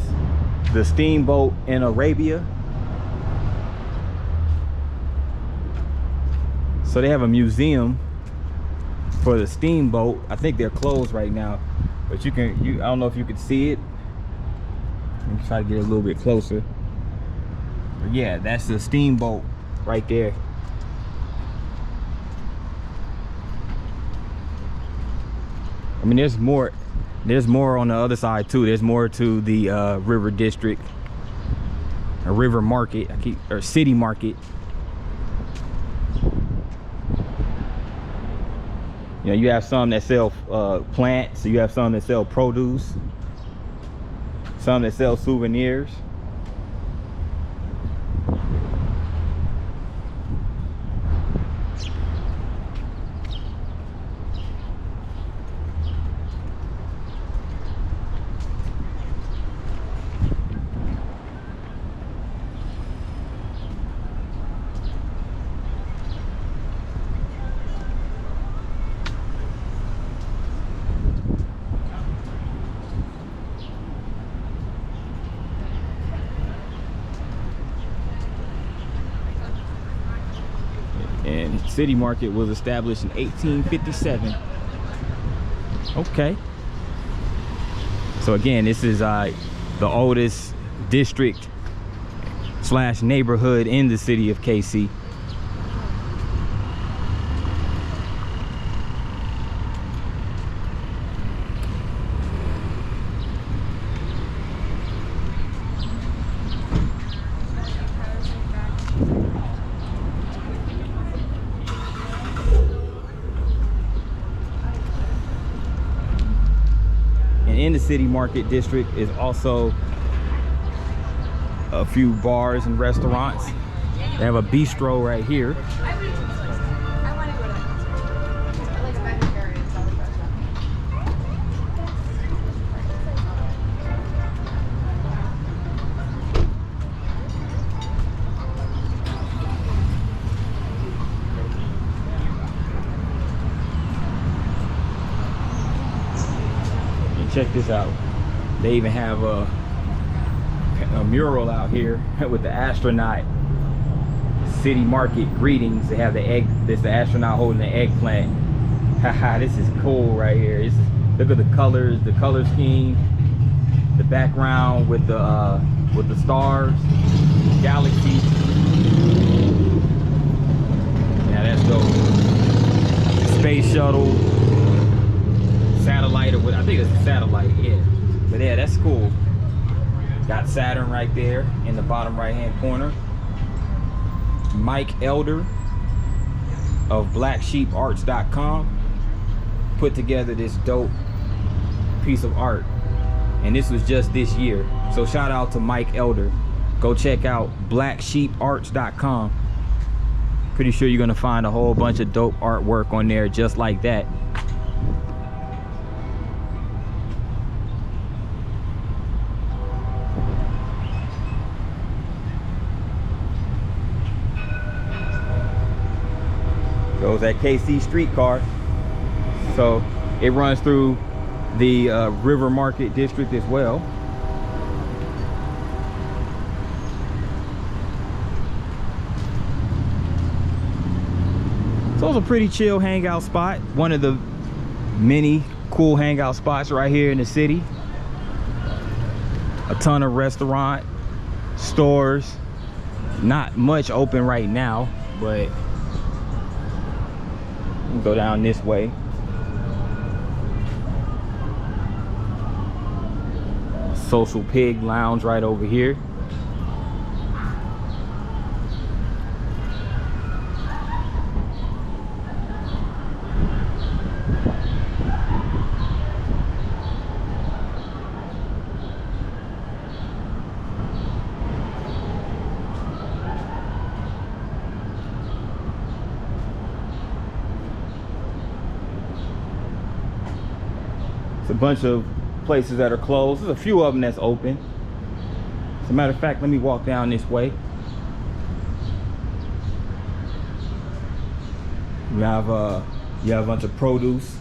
the steamboat in Arabia. So they have a museum for the steamboat. I think they're closed right now, but I don't know if you can see it. Let me try to get a little bit closer. But yeah, that's the steamboat right there. I mean, there's more on the other side too. There's more to the river district, or river market, or city market. You know, you have some that sell plants, you have some that sell produce, some that sell souvenirs. And City Market was established in 1857. Okay. So again, this is the oldest district / neighborhood in the city of KC. In the City Market district is also a few bars and restaurants. They have a bistro right here. I want to go to that concert. I like a vegetarian, so I like Check this out. They even have a mural out here with the astronaut. City Market greetings. They have the egg. This the astronaut holding the eggplant. Haha, this is cool right here. Look at the color scheme, the background with the stars, galaxy. Yeah, that's dope. Space shuttle. Satellite, or what I think it's a satellite, yeah. But yeah, that's cool. Got Saturn right there in the bottom right hand corner. Mike Elder of blacksheeparts.com put together this dope piece of art, and this was just this year. So shout out to Mike Elder. Go check out blacksheeparts.com. Pretty sure you're gonna find a whole bunch of dope artwork on there just like that. Goes that KC streetcar, so it runs through the River Market district as well. So it's a pretty chill hangout spot, one of the many cool hangout spots right here in the city. A ton of restaurant, stores, not much open right now, but Go down this way. Social Pig Lounge right over here. It's a bunch of places that are closed. There's a few of them that's open. As a matter of fact, let me walk down this way. You have a bunch of produce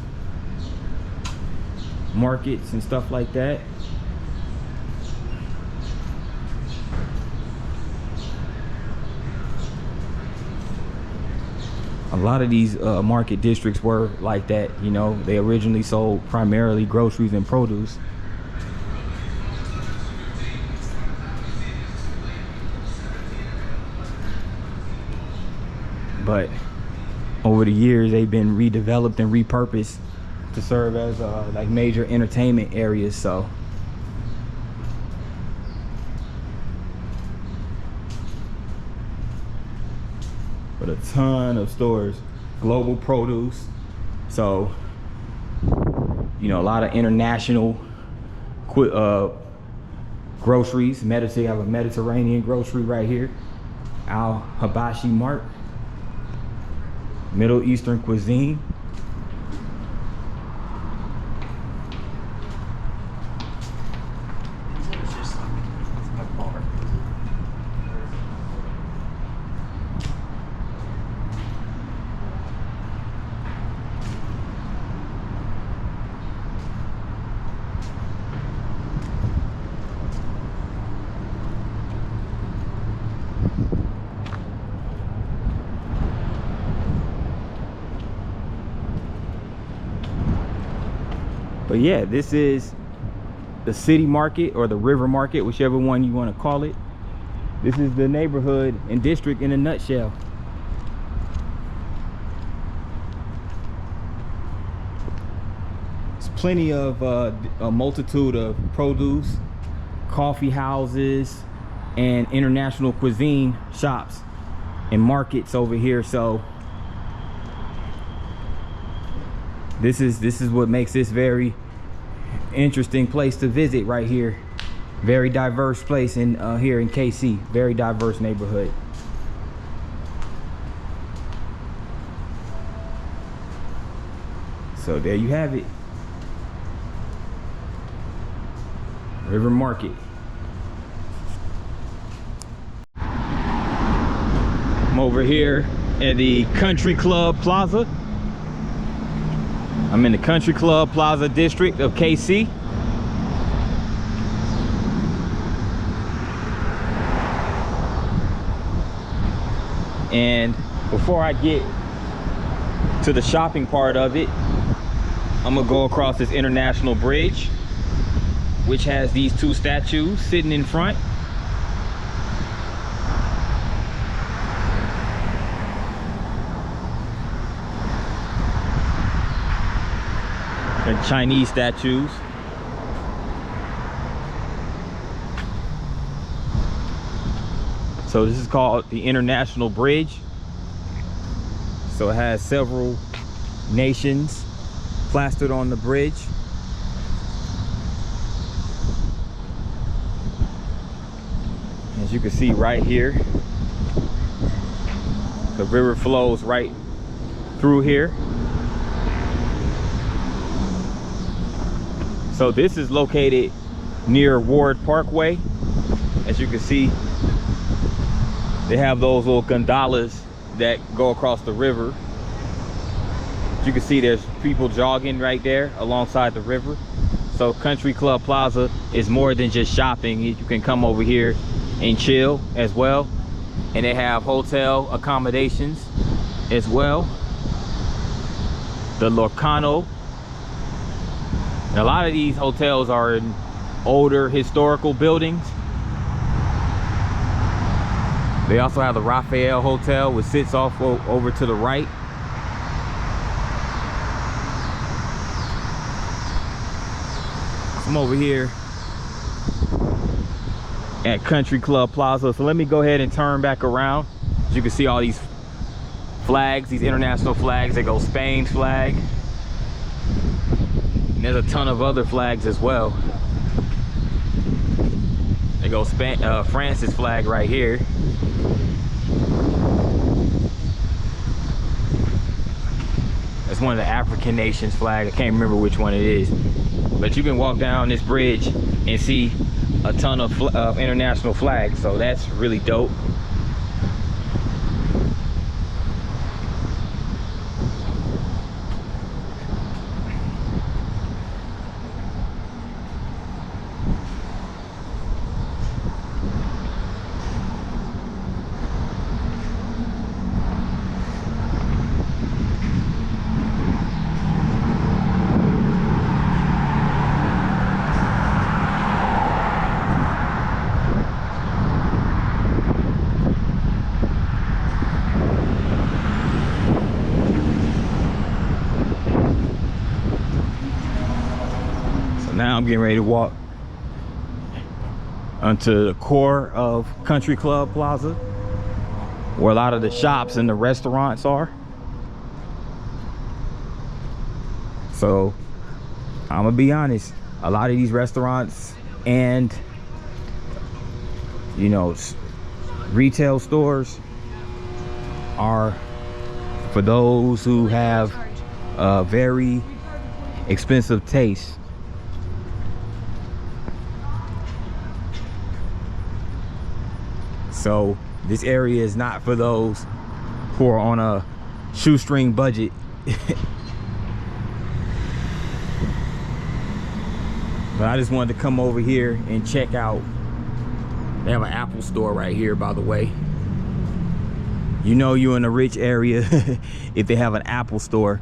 markets and stuff like that. A lot of these market districts were like that, you know. They originally sold primarily groceries and produce. But over the years, they've been redeveloped and repurposed to serve as like major entertainment areas. So but a ton of stores, global produce. So, you know, a lot of international groceries. They have a Mediterranean grocery right here. Al Habashi Mart. Middle Eastern cuisine. But yeah, this is the city market or the river market, whichever one you want to call it. This is the neighborhood and district in a nutshell. There's plenty of a multitude of produce, coffee houses, and international cuisine shops and markets over here. So this is what makes this very interesting place to visit right here. Very diverse place in here in KC. Very diverse neighborhood. So there you have it. River Market. I'm over here at the Country Club Plaza. I'm in the Country Club Plaza district of KC. And before I get to the shopping part of it, I'm gonna go across this international bridge, which has these two statues sitting in front. They're Chinese statues. So this is called the International Bridge. So it has several nations plastered on the bridge. As you can see right here, the river flows right through here. So this is located near Ward Parkway. As you can see, they have those little gondolas that go across the river. As you can see, there's people jogging right there alongside the river. So Country Club Plaza is more than just shopping. You can come over here and chill as well. And they have hotel accommodations as well. The Lorcano. And a lot of these hotels are in older historical buildings. They also have the Raphael Hotel, which sits off over to the right. I'm over here at Country Club Plaza. So let me go ahead and turn back around. As you can see all these flags, these international flags. They go Spain's flag. And there's a ton of other flags as well. They go France's flag right here. That's one of the African nations flag. I can't remember which one it is. But you can walk down this bridge and see a ton of international flags. So that's really dope. Now I'm getting ready to walk onto the core of Country Club Plaza, where a lot of the shops and the restaurants are. So I'm gonna be honest, a lot of these restaurants and, you know, retail stores are for those who have a very expensive taste. So this area is not for those who are on a shoestring budget. But I just wanted to come over here and check out. They have an Apple store right here, by the way. You know you're in a rich area if they have an Apple store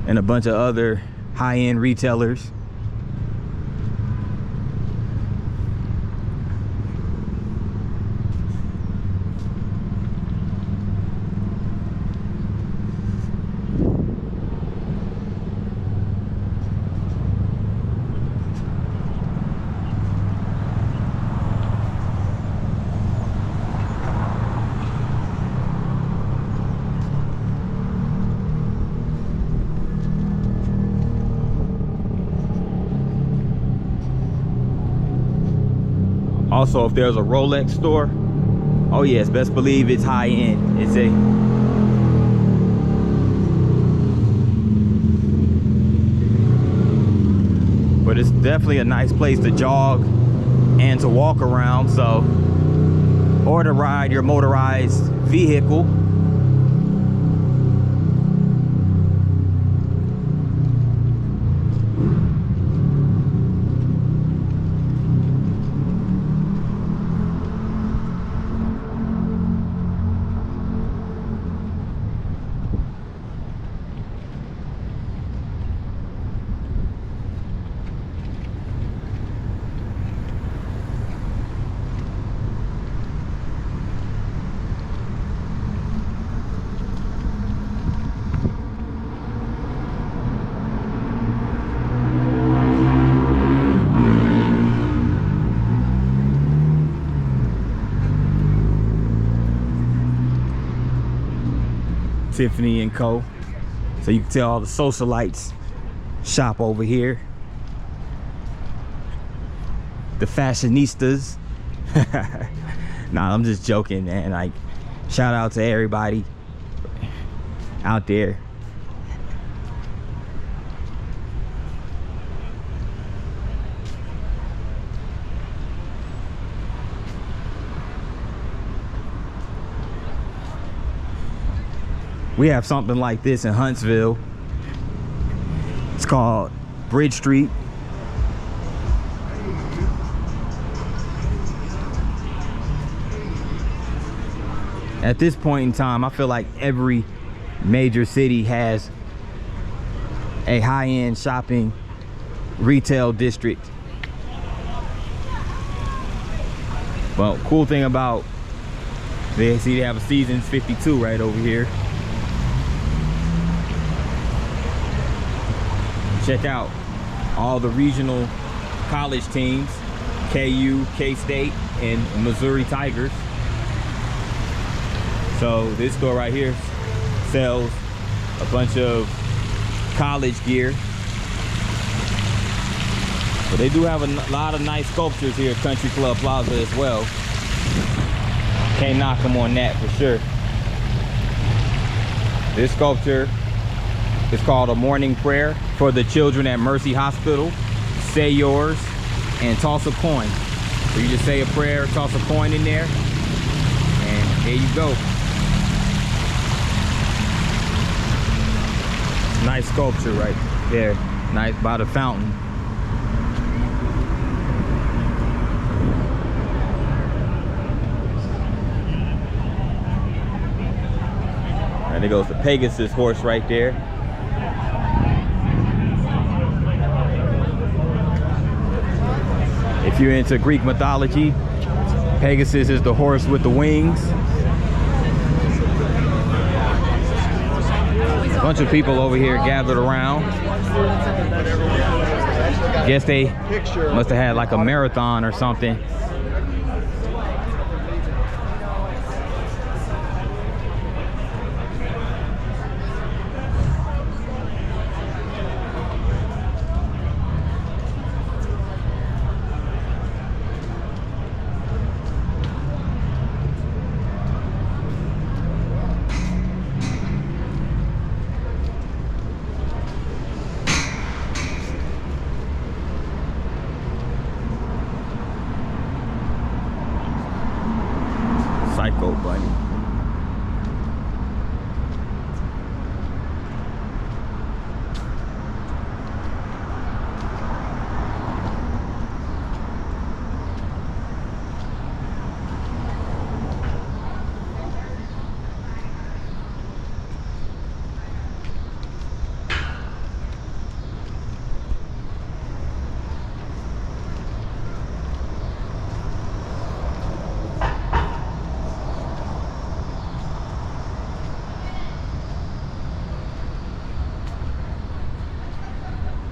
and a bunch of other high-end retailers. Also, if there's a Rolex store, oh yes, best believe it's high end. It's a but it's definitely a nice place to jog and to walk around, so, or to ride your motorized vehicle. Tiffany and Co. So you can tell all the socialites shop over here. The fashionistas. Nah, I'm just joking, man. Like, shout out to everybody out there. We have something like this in Huntsville. It's called Bridge Street. At this point in time, I feel like every major city has a high-end shopping retail district. Well, cool thing about, they have a Seasons 52 right over here. Check out all the regional college teams, KU, K-State, and Missouri Tigers. So this store right here sells a bunch of college gear. But they do have a lot of nice sculptures here at Country Club Plaza as well. Can't knock them on that for sure. This sculpture is called A Morning Prayer for the children at Mercy Hospital. Say yours and toss a coin. So you just say a prayer, toss a coin in there, and there you go. Nice sculpture right there. Nice by the fountain. And there goes the Pegasus horse right there. If you're into Greek mythology, Pegasus is the horse with the wings. A bunch of people over here gathered around. Guess they must have had like a marathon or something. Psycho Bunny.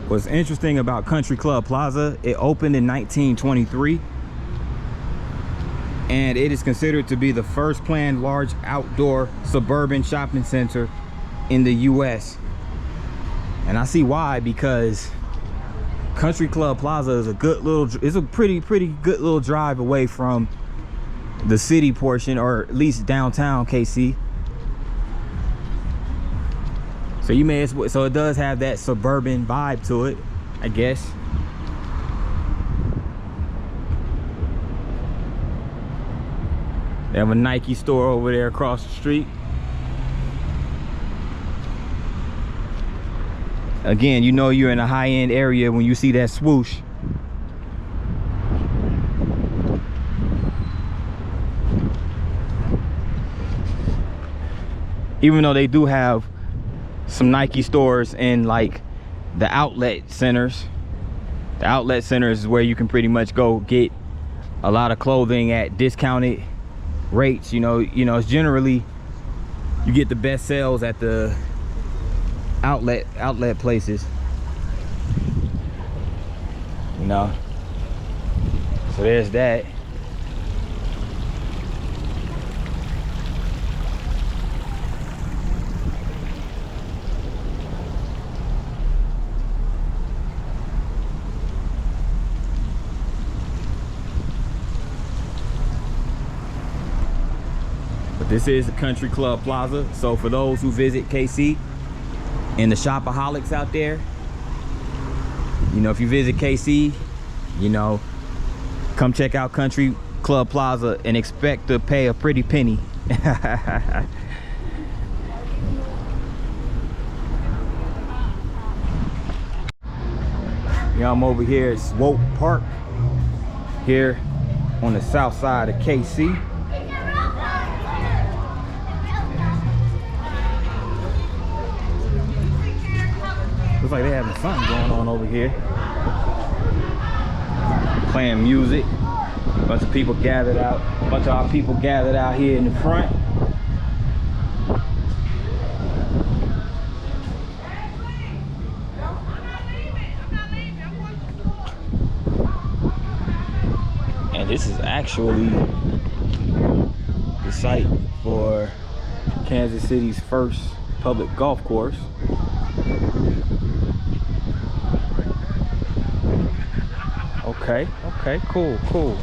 What's interesting about Country Club Plaza, it opened in 1923, and it is considered to be the first planned large outdoor suburban shopping center in the US. And I see why, because Country Club Plaza is a good little, it's a pretty good little drive away from the city portion, or at least downtown KC. So you may as well, so it does have that suburban vibe to it, I guess. They have a Nike store over there across the street. Again, you know you're in a high-end area when you see that swoosh. Even though they do have some Nike stores in like the outlet centers. The outlet centers is where you can pretty much go get a lot of clothing at discounted rates. You know, it's generally, you get the best sales at the outlet places. You know, so there's that. This is the Country Club Plaza. So for those who visit KC and the shopaholics out there, you know, if you visit KC, you know, come check out Country Club Plaza and expect to pay a pretty penny. Yeah, I'm over here at Swope Park, here on the south side of KC. Looks like they're having something going on over here. Playing music. A bunch of people gathered out. A bunch of our people gathered out here in the front. This is actually the site for Kansas City's first public golf course. Okay, cool.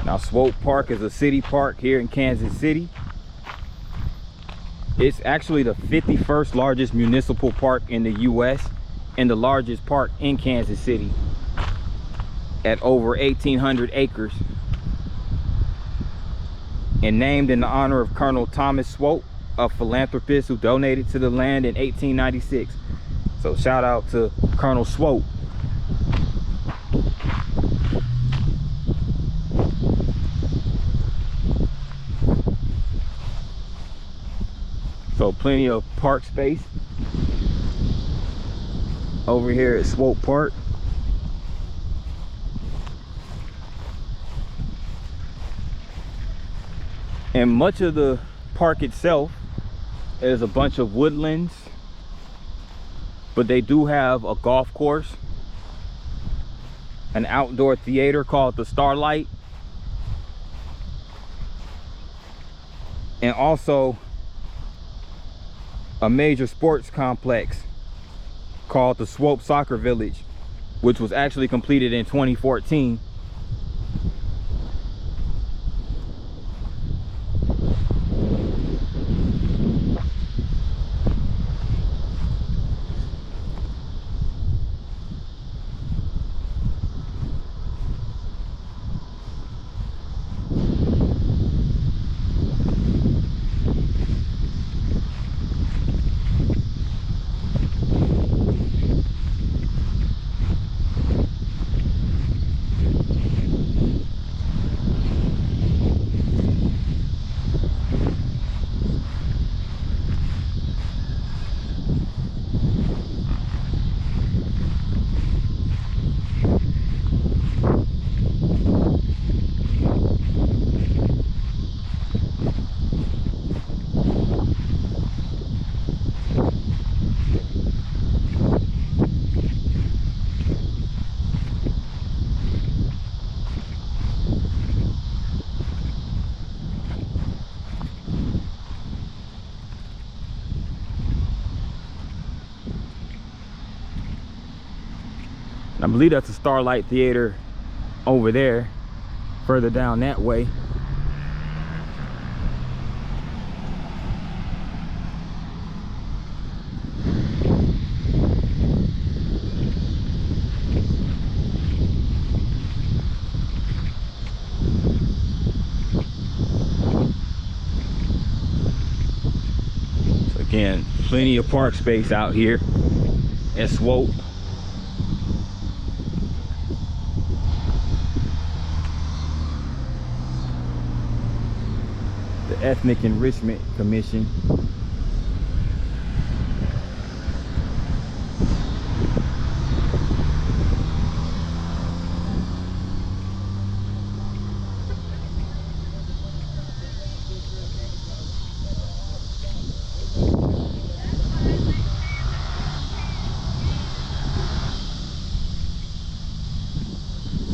Now, Swope Park is a city park here in Kansas City. It's actually the 51st largest municipal park in the US and the largest park in Kansas City at over 1,800 acres. And named in the honor of Colonel Thomas Swope, a philanthropist who donated to the land in 1896. So shout out to Colonel Swope. So plenty of park space over here at Swope Park. And much of the park itself is a bunch of woodlands, but they do have a golf course, an outdoor theater called the Starlight, and also a major sports complex called the Swope Soccer Village, which was actually completed in 2014. I believe that's a Starlight Theater over there, further down that way. So again, plenty of park space out here at Swope. Ethnic Enrichment Commission.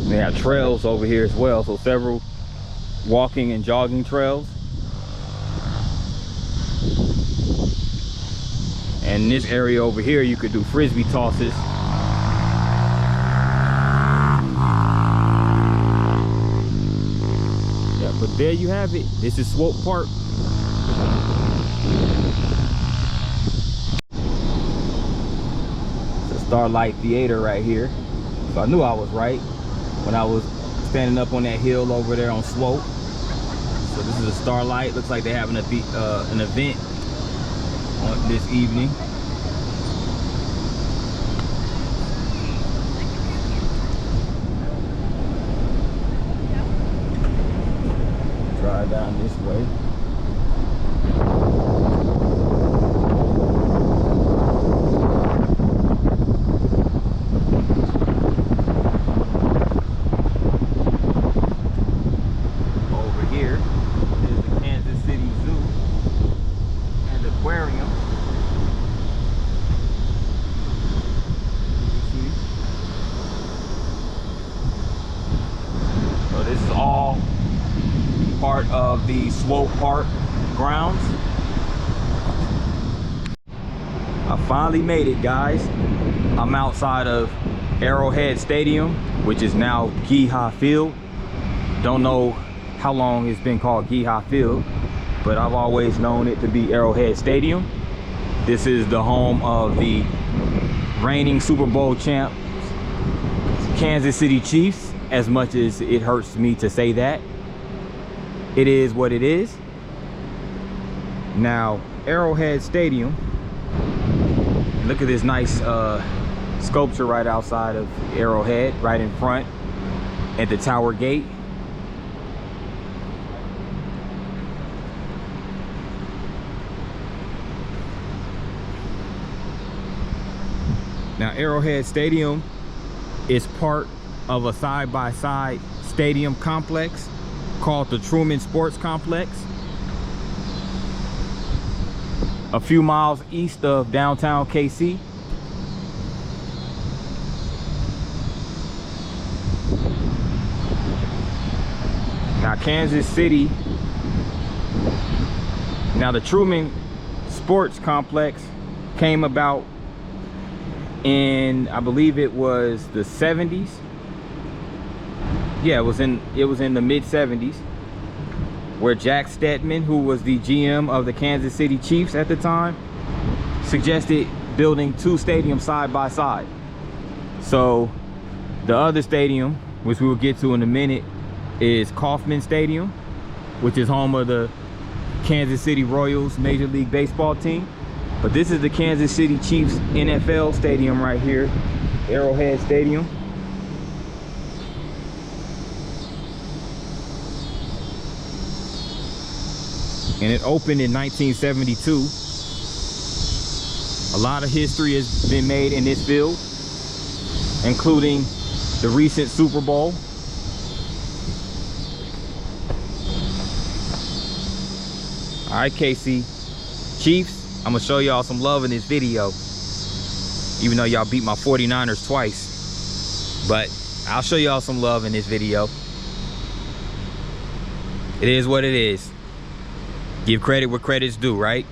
They have trails over here as well, so several walking and jogging trails. And in this area over here, you could do frisbee tosses. Yeah, but there you have it. This is Swope Park. It's a Starlight Theater right here. So I knew I was right when I was standing up on that hill over there on Swope. So this is a Starlight. Looks like they're having an event on this evening. Drive down this way. Part of the Swope Park grounds. I finally made it, guys. I'm outside of Arrowhead Stadium, which is now Geha Field. Don't know how long it's been called Geha Field, but I've always known it to be Arrowhead Stadium. This is the home of the reigning Super Bowl champs, Kansas City Chiefs, as much as it hurts me to say that. It is what it is. Now, Arrowhead Stadium, look at this nice sculpture right outside of Arrowhead, right in front at the Tower Gate. Now, Arrowhead Stadium is part of a side-by-side stadium complex called the Truman Sports Complex, a few miles east of downtown KC. Now, Kansas City, now the Truman Sports Complex came about in, I believe it was the 70s. Yeah, it was in the mid 70s, where Jack Stedman, who was the GM of the Kansas City Chiefs at the time, suggested building two stadiums side by side. So the other stadium, which we will get to in a minute, is Kauffman Stadium, which is home of the Kansas City Royals Major League Baseball team. But this is the Kansas City Chiefs NFL Stadium right here, Arrowhead Stadium. And it opened in 1972. A lot of history has been made in this field, including the recent Super Bowl. All right, KC Chiefs, I'm gonna show y'all some love in this video, even though y'all beat my 49ers twice. But I'll show y'all some love in this video. It is what it is. Give credit where credit's due, right?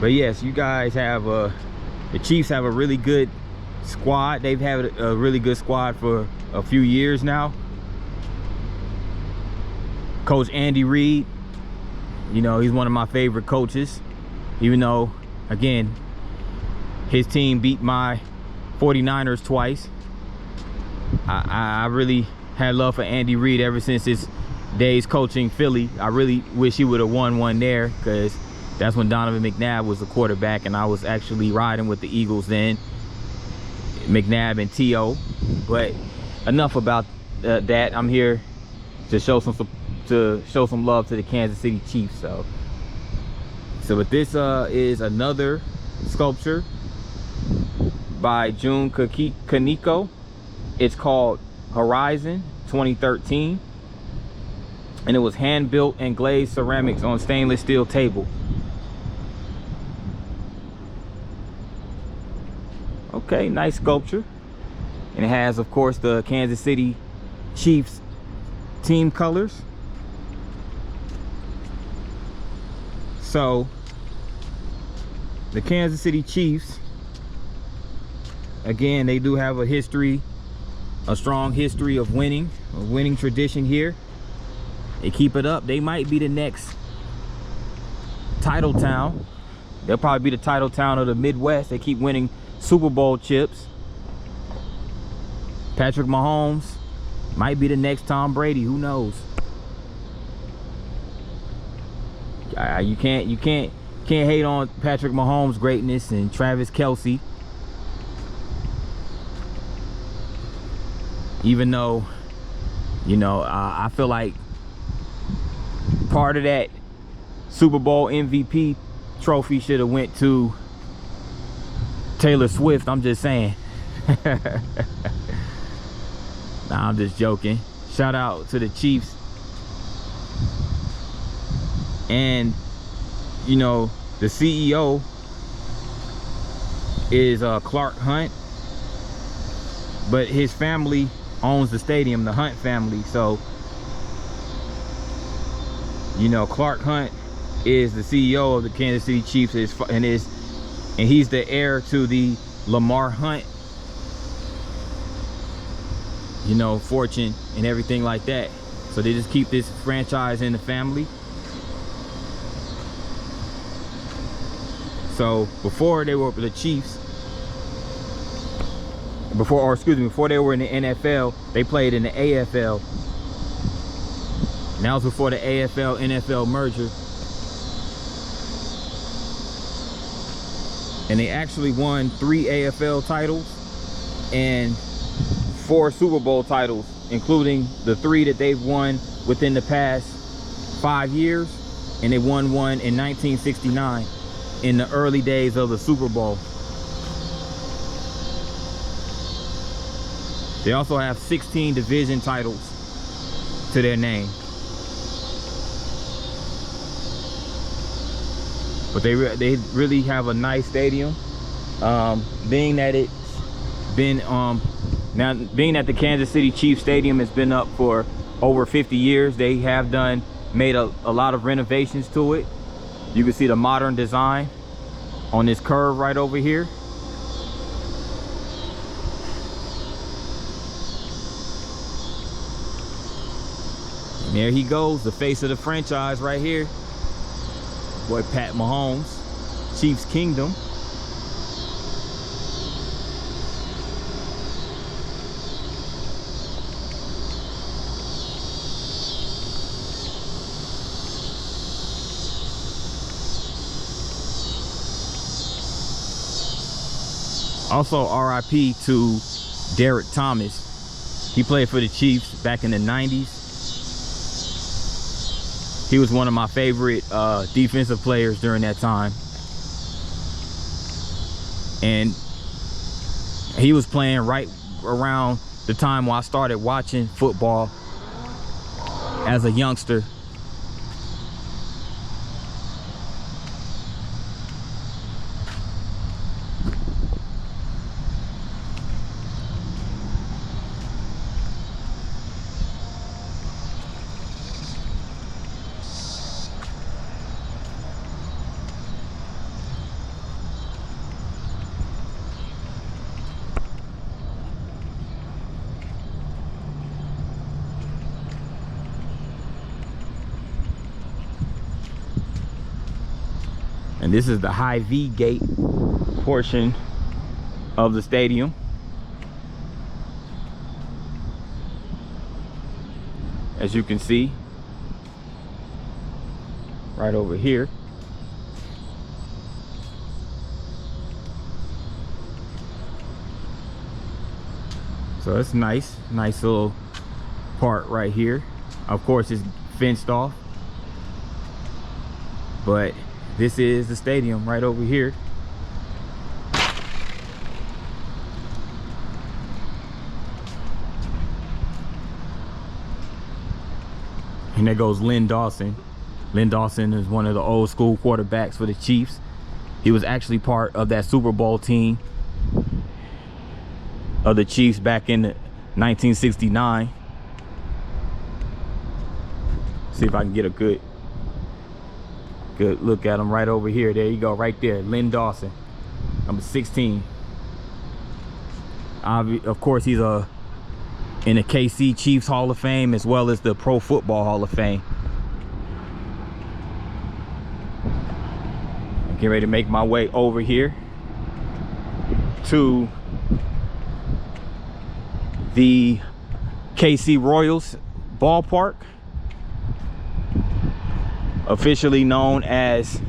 But yes, you guys have the Chiefs have a really good squad. They've had a really good squad for a few years now. Coach Andy Reid, you know, he's one of my favorite coaches, even though, again, his team beat my 49ers twice. I really had love for Andy Reid ever since his days coaching Philly. I really wish he would have won one there, because that's when Donovan McNabb was the quarterback and I was actually riding with the Eagles then, McNabb and T.O. But enough about that. I'm here to show some love to the Kansas City Chiefs. So but this is another sculpture by Jun Kaneko. It's called Horizon 2013, and it was hand built and glazed ceramics on stainless steel table. Okay, nice sculpture. And it has, of course, the Kansas City Chiefs team colors. So the Kansas City Chiefs, again, they do have a history, a strong history of winning, a winning tradition here. They keep it up. They might be the next title town. They'll probably be the title town of the Midwest. They keep winning Super Bowl chips. Patrick Mahomes might be the next Tom Brady. Who knows? You can't hate on Patrick Mahomes' greatness and Travis Kelce. Even though, you know, I feel like part of that Super Bowl MVP trophy should have went to Taylor Swift. I'm just saying. Nah, I'm just joking. Shout out to the Chiefs. And, you know, the CEO is Clark Hunt, but his family owns the stadium, the Hunt family. So, you know, Clark Hunt is the CEO of the Kansas City Chiefs, and he's the heir to the Lamar Hunt, you know, fortune and everything like that. So they just keep this franchise in the family. So before they were the Chiefs, before they were in the NFL, they played in the AFL. And that was before the AFL NFL merger. And they actually won 3 AFL titles and 4 Super Bowl titles, including the 3 that they've won within the past 5 years. And they won one in 1969 in the early days of the Super Bowl. They also have 16 division titles to their name. But they really have a nice stadium. Being that it's been being that the Kansas City Chiefs Stadium has been up for over 50 years, they have made a lot of renovations to it. You can see the modern design on this curve right over here. And there he goes, the face of the franchise right here. Boy, Pat Mahomes, Chiefs Kingdom. Also, RIP to Derek Thomas. He played for the Chiefs back in the 90s. He was one of my favorite defensive players during that time. And he was playing right around the time when I started watching football as a youngster. And this is the high V gate portion of the stadium. As you can see, right over here. So it's nice little part right here. Of course, it's fenced off, but this is the stadium right over here. And there goes Lynn Dawson. Lynn Dawson is one of the old school quarterbacks for the Chiefs. He was actually part of that Super Bowl team of the Chiefs back in 1969. See if I can get a good look at him right over here. There you go, right there, Lynn Dawson, number 16. Of course, he's in the KC Chiefs Hall of Fame as well as the Pro Football Hall of Fame. I'm getting ready to make my way over here to the KC Royals ballpark, officially known as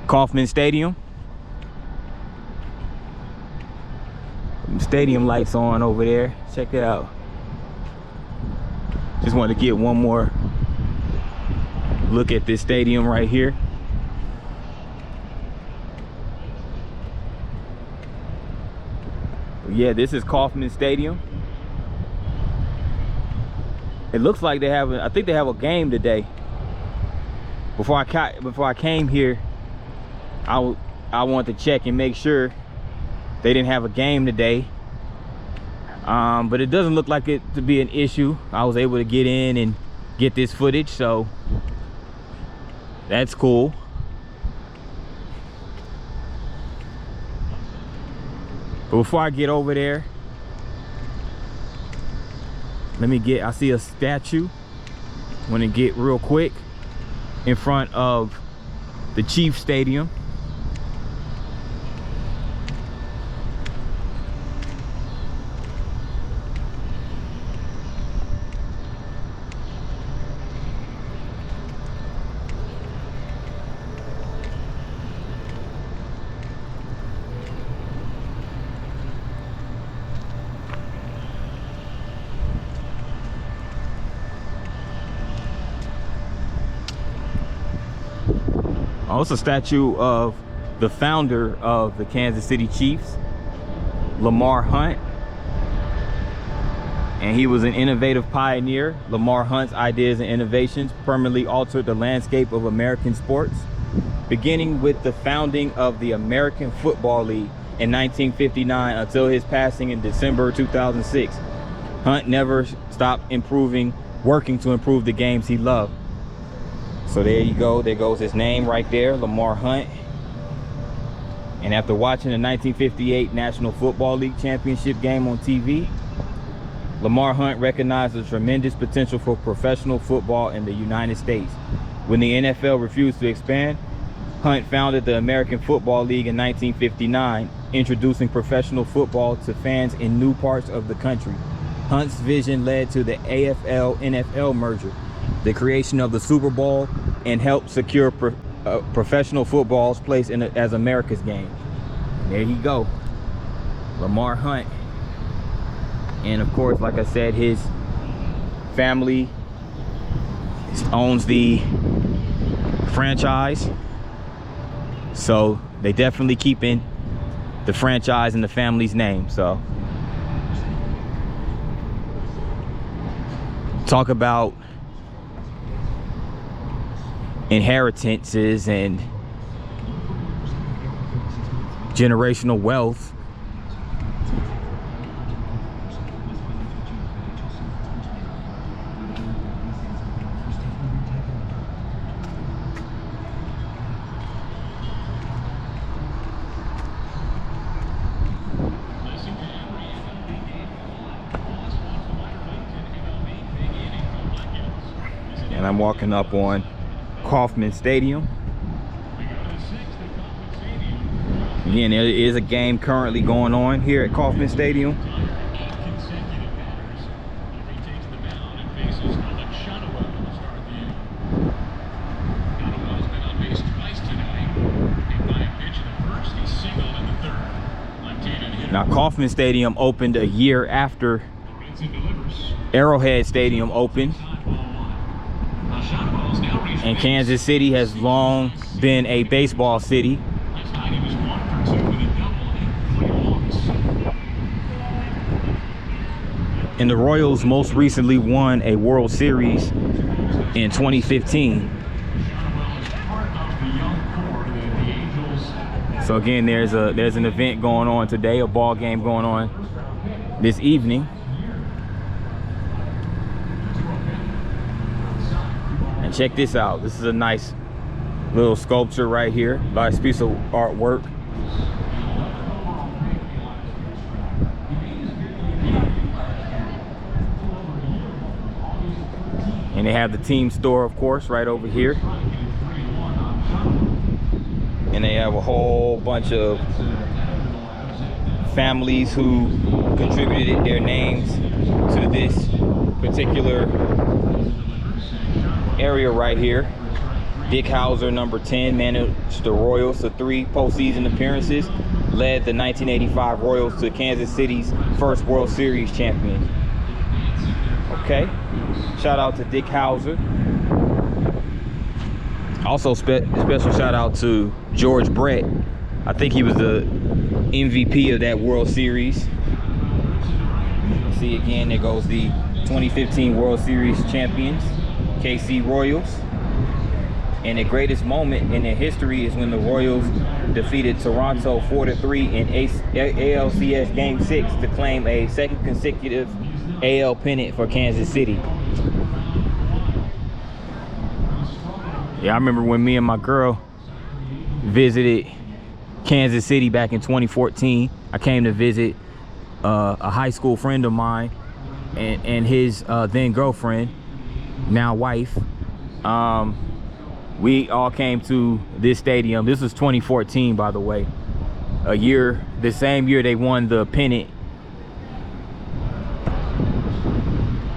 Kauffman Stadium. Stadium lights on over there. Check it out. Just wanted to get one more look at this stadium right here. Yeah, this is Kauffman Stadium. It looks like they have I think they have a game today. Before I came here, I wanted to check and make sure they didn't have a game today. But it doesn't look like it to be an issue. I was able to get in and get this footage, so that's cool. But before I get over there, I see a statue. Want to get real quick in front of the Chiefs Stadium. Also a statue of the founder of the Kansas City Chiefs, Lamar Hunt. And he was an innovative pioneer. Lamar Hunt's ideas and innovations permanently altered the landscape of American sports, beginning with the founding of the American Football League in 1959 until his passing in December 2006. Hunt never stopped working to improve the games he loved. So there you go, there goes his name right there, Lamar Hunt. And after watching the 1958 National Football League Championship game on TV, Lamar Hunt recognized the tremendous potential for professional football in the United States. When the NFL refused to expand, Hunt founded the American Football League in 1959, introducing professional football to fans in new parts of the country. Hunt's vision led to the AFL-NFL merger, the creation of the Super Bowl, and helped secure professional football's place as America's game. There you go, Lamar Hunt. And of course, like I said, his family owns the franchise, so they definitely keeping the franchise in the family's name. So talk about inheritances and generational wealth. And I'm walking up on Kauffman Stadium. Again, there is a game currently going on here at Kauffman Stadium. Now, Kauffman Stadium opened a year after Arrowhead Stadium opened. And Kansas City has long been a baseball city. And the Royals most recently won a World Series in 2015. So again, there's an event going on today, a ball game going on this evening. And check this out. This is a nice little sculpture right here. Nice piece of artwork. And they have the team store, of course, right over here. And they have a whole bunch of families who contributed their names to this particular area right here. Dick Hauser, number 10, managed the Royals to 3 postseason appearances, led the 1985 Royals to Kansas City's first World Series champion. Okay, shout out to Dick Hauser. Also special shout out to George Brett. I think he was the MVP of that World Series. See again, there goes the 2015 World Series champions, KC Royals. And the greatest moment in their history is when the Royals defeated Toronto 4-3 in ALCS Game 6 to claim a second consecutive AL pennant for Kansas City. Yeah, I remember when me and my girl visited Kansas City back in 2014. I came to visit a high school friend of mine and his then girlfriend, now wife. We all came to this stadium. This was 2014, by the way. The same year they won the pennant.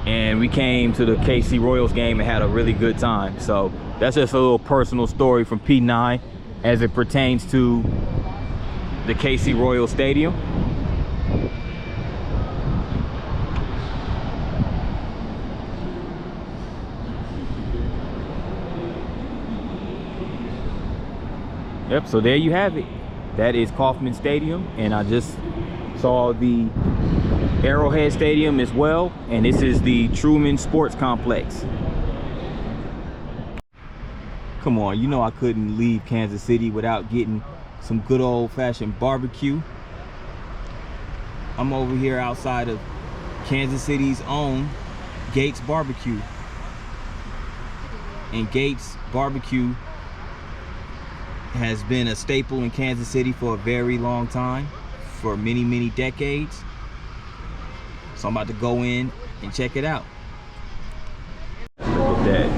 And we came to the KC Royals game and had a really good time. So that's just a little personal story from P9 as it pertains to the KC Royals Stadium. Yep, so there you have it. That is Kauffman Stadium, and I just saw the Arrowhead Stadium as well, and this is the Truman Sports Complex. Come on, you know I couldn't leave Kansas City without getting some good old-fashioned barbecue. I'm over here outside of Kansas City's own Gates BBQ. And Gates BBQ has been a staple in Kansas City for a very long time, for many decades. So I'm about to go in and check it out. Look at that.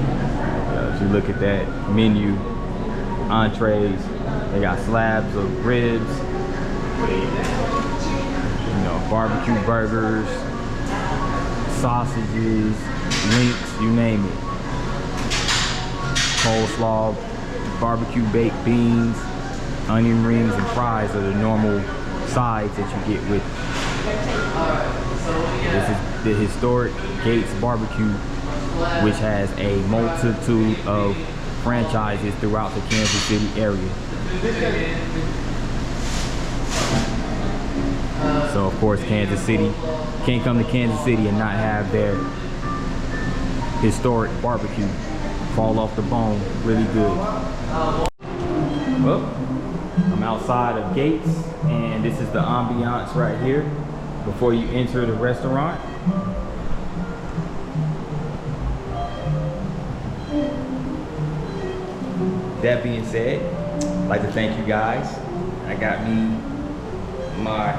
If you look at that menu, entrees, they got slabs of ribs, you know, barbecue burgers, sausages, links, you name it. Coleslaw, barbecue baked beans, onion rings, and fries are the normal sides that you get with it. This is the historic Gates BBQ, which has a multitude of franchises throughout the Kansas City area. So of course Kansas City, can't come to Kansas City and not have their historic barbecue. Fall off the bone, really good. Well, I'm outside of Gates, and this is the ambiance right here before you enter the restaurant. That being said, I'd like to thank you guys. I got me my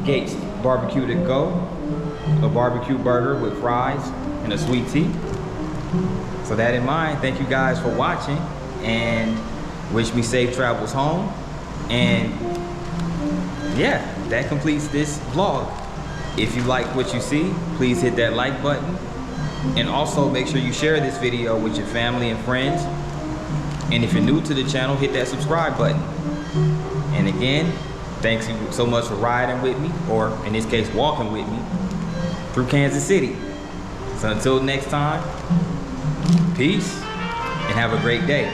Gates barbecue to go, a barbecue burger with fries and a sweet tea. So that in mind, thank you guys for watching, and wish me safe travels home. And yeah, that completes this vlog. If you like what you see, please hit that like button, and also make sure you share this video with your family and friends. And if you're new to the channel, hit that subscribe button. And again, thanks you so much for riding with me, or in this case, walking with me through Kansas City. So until next time, peace and have a great day.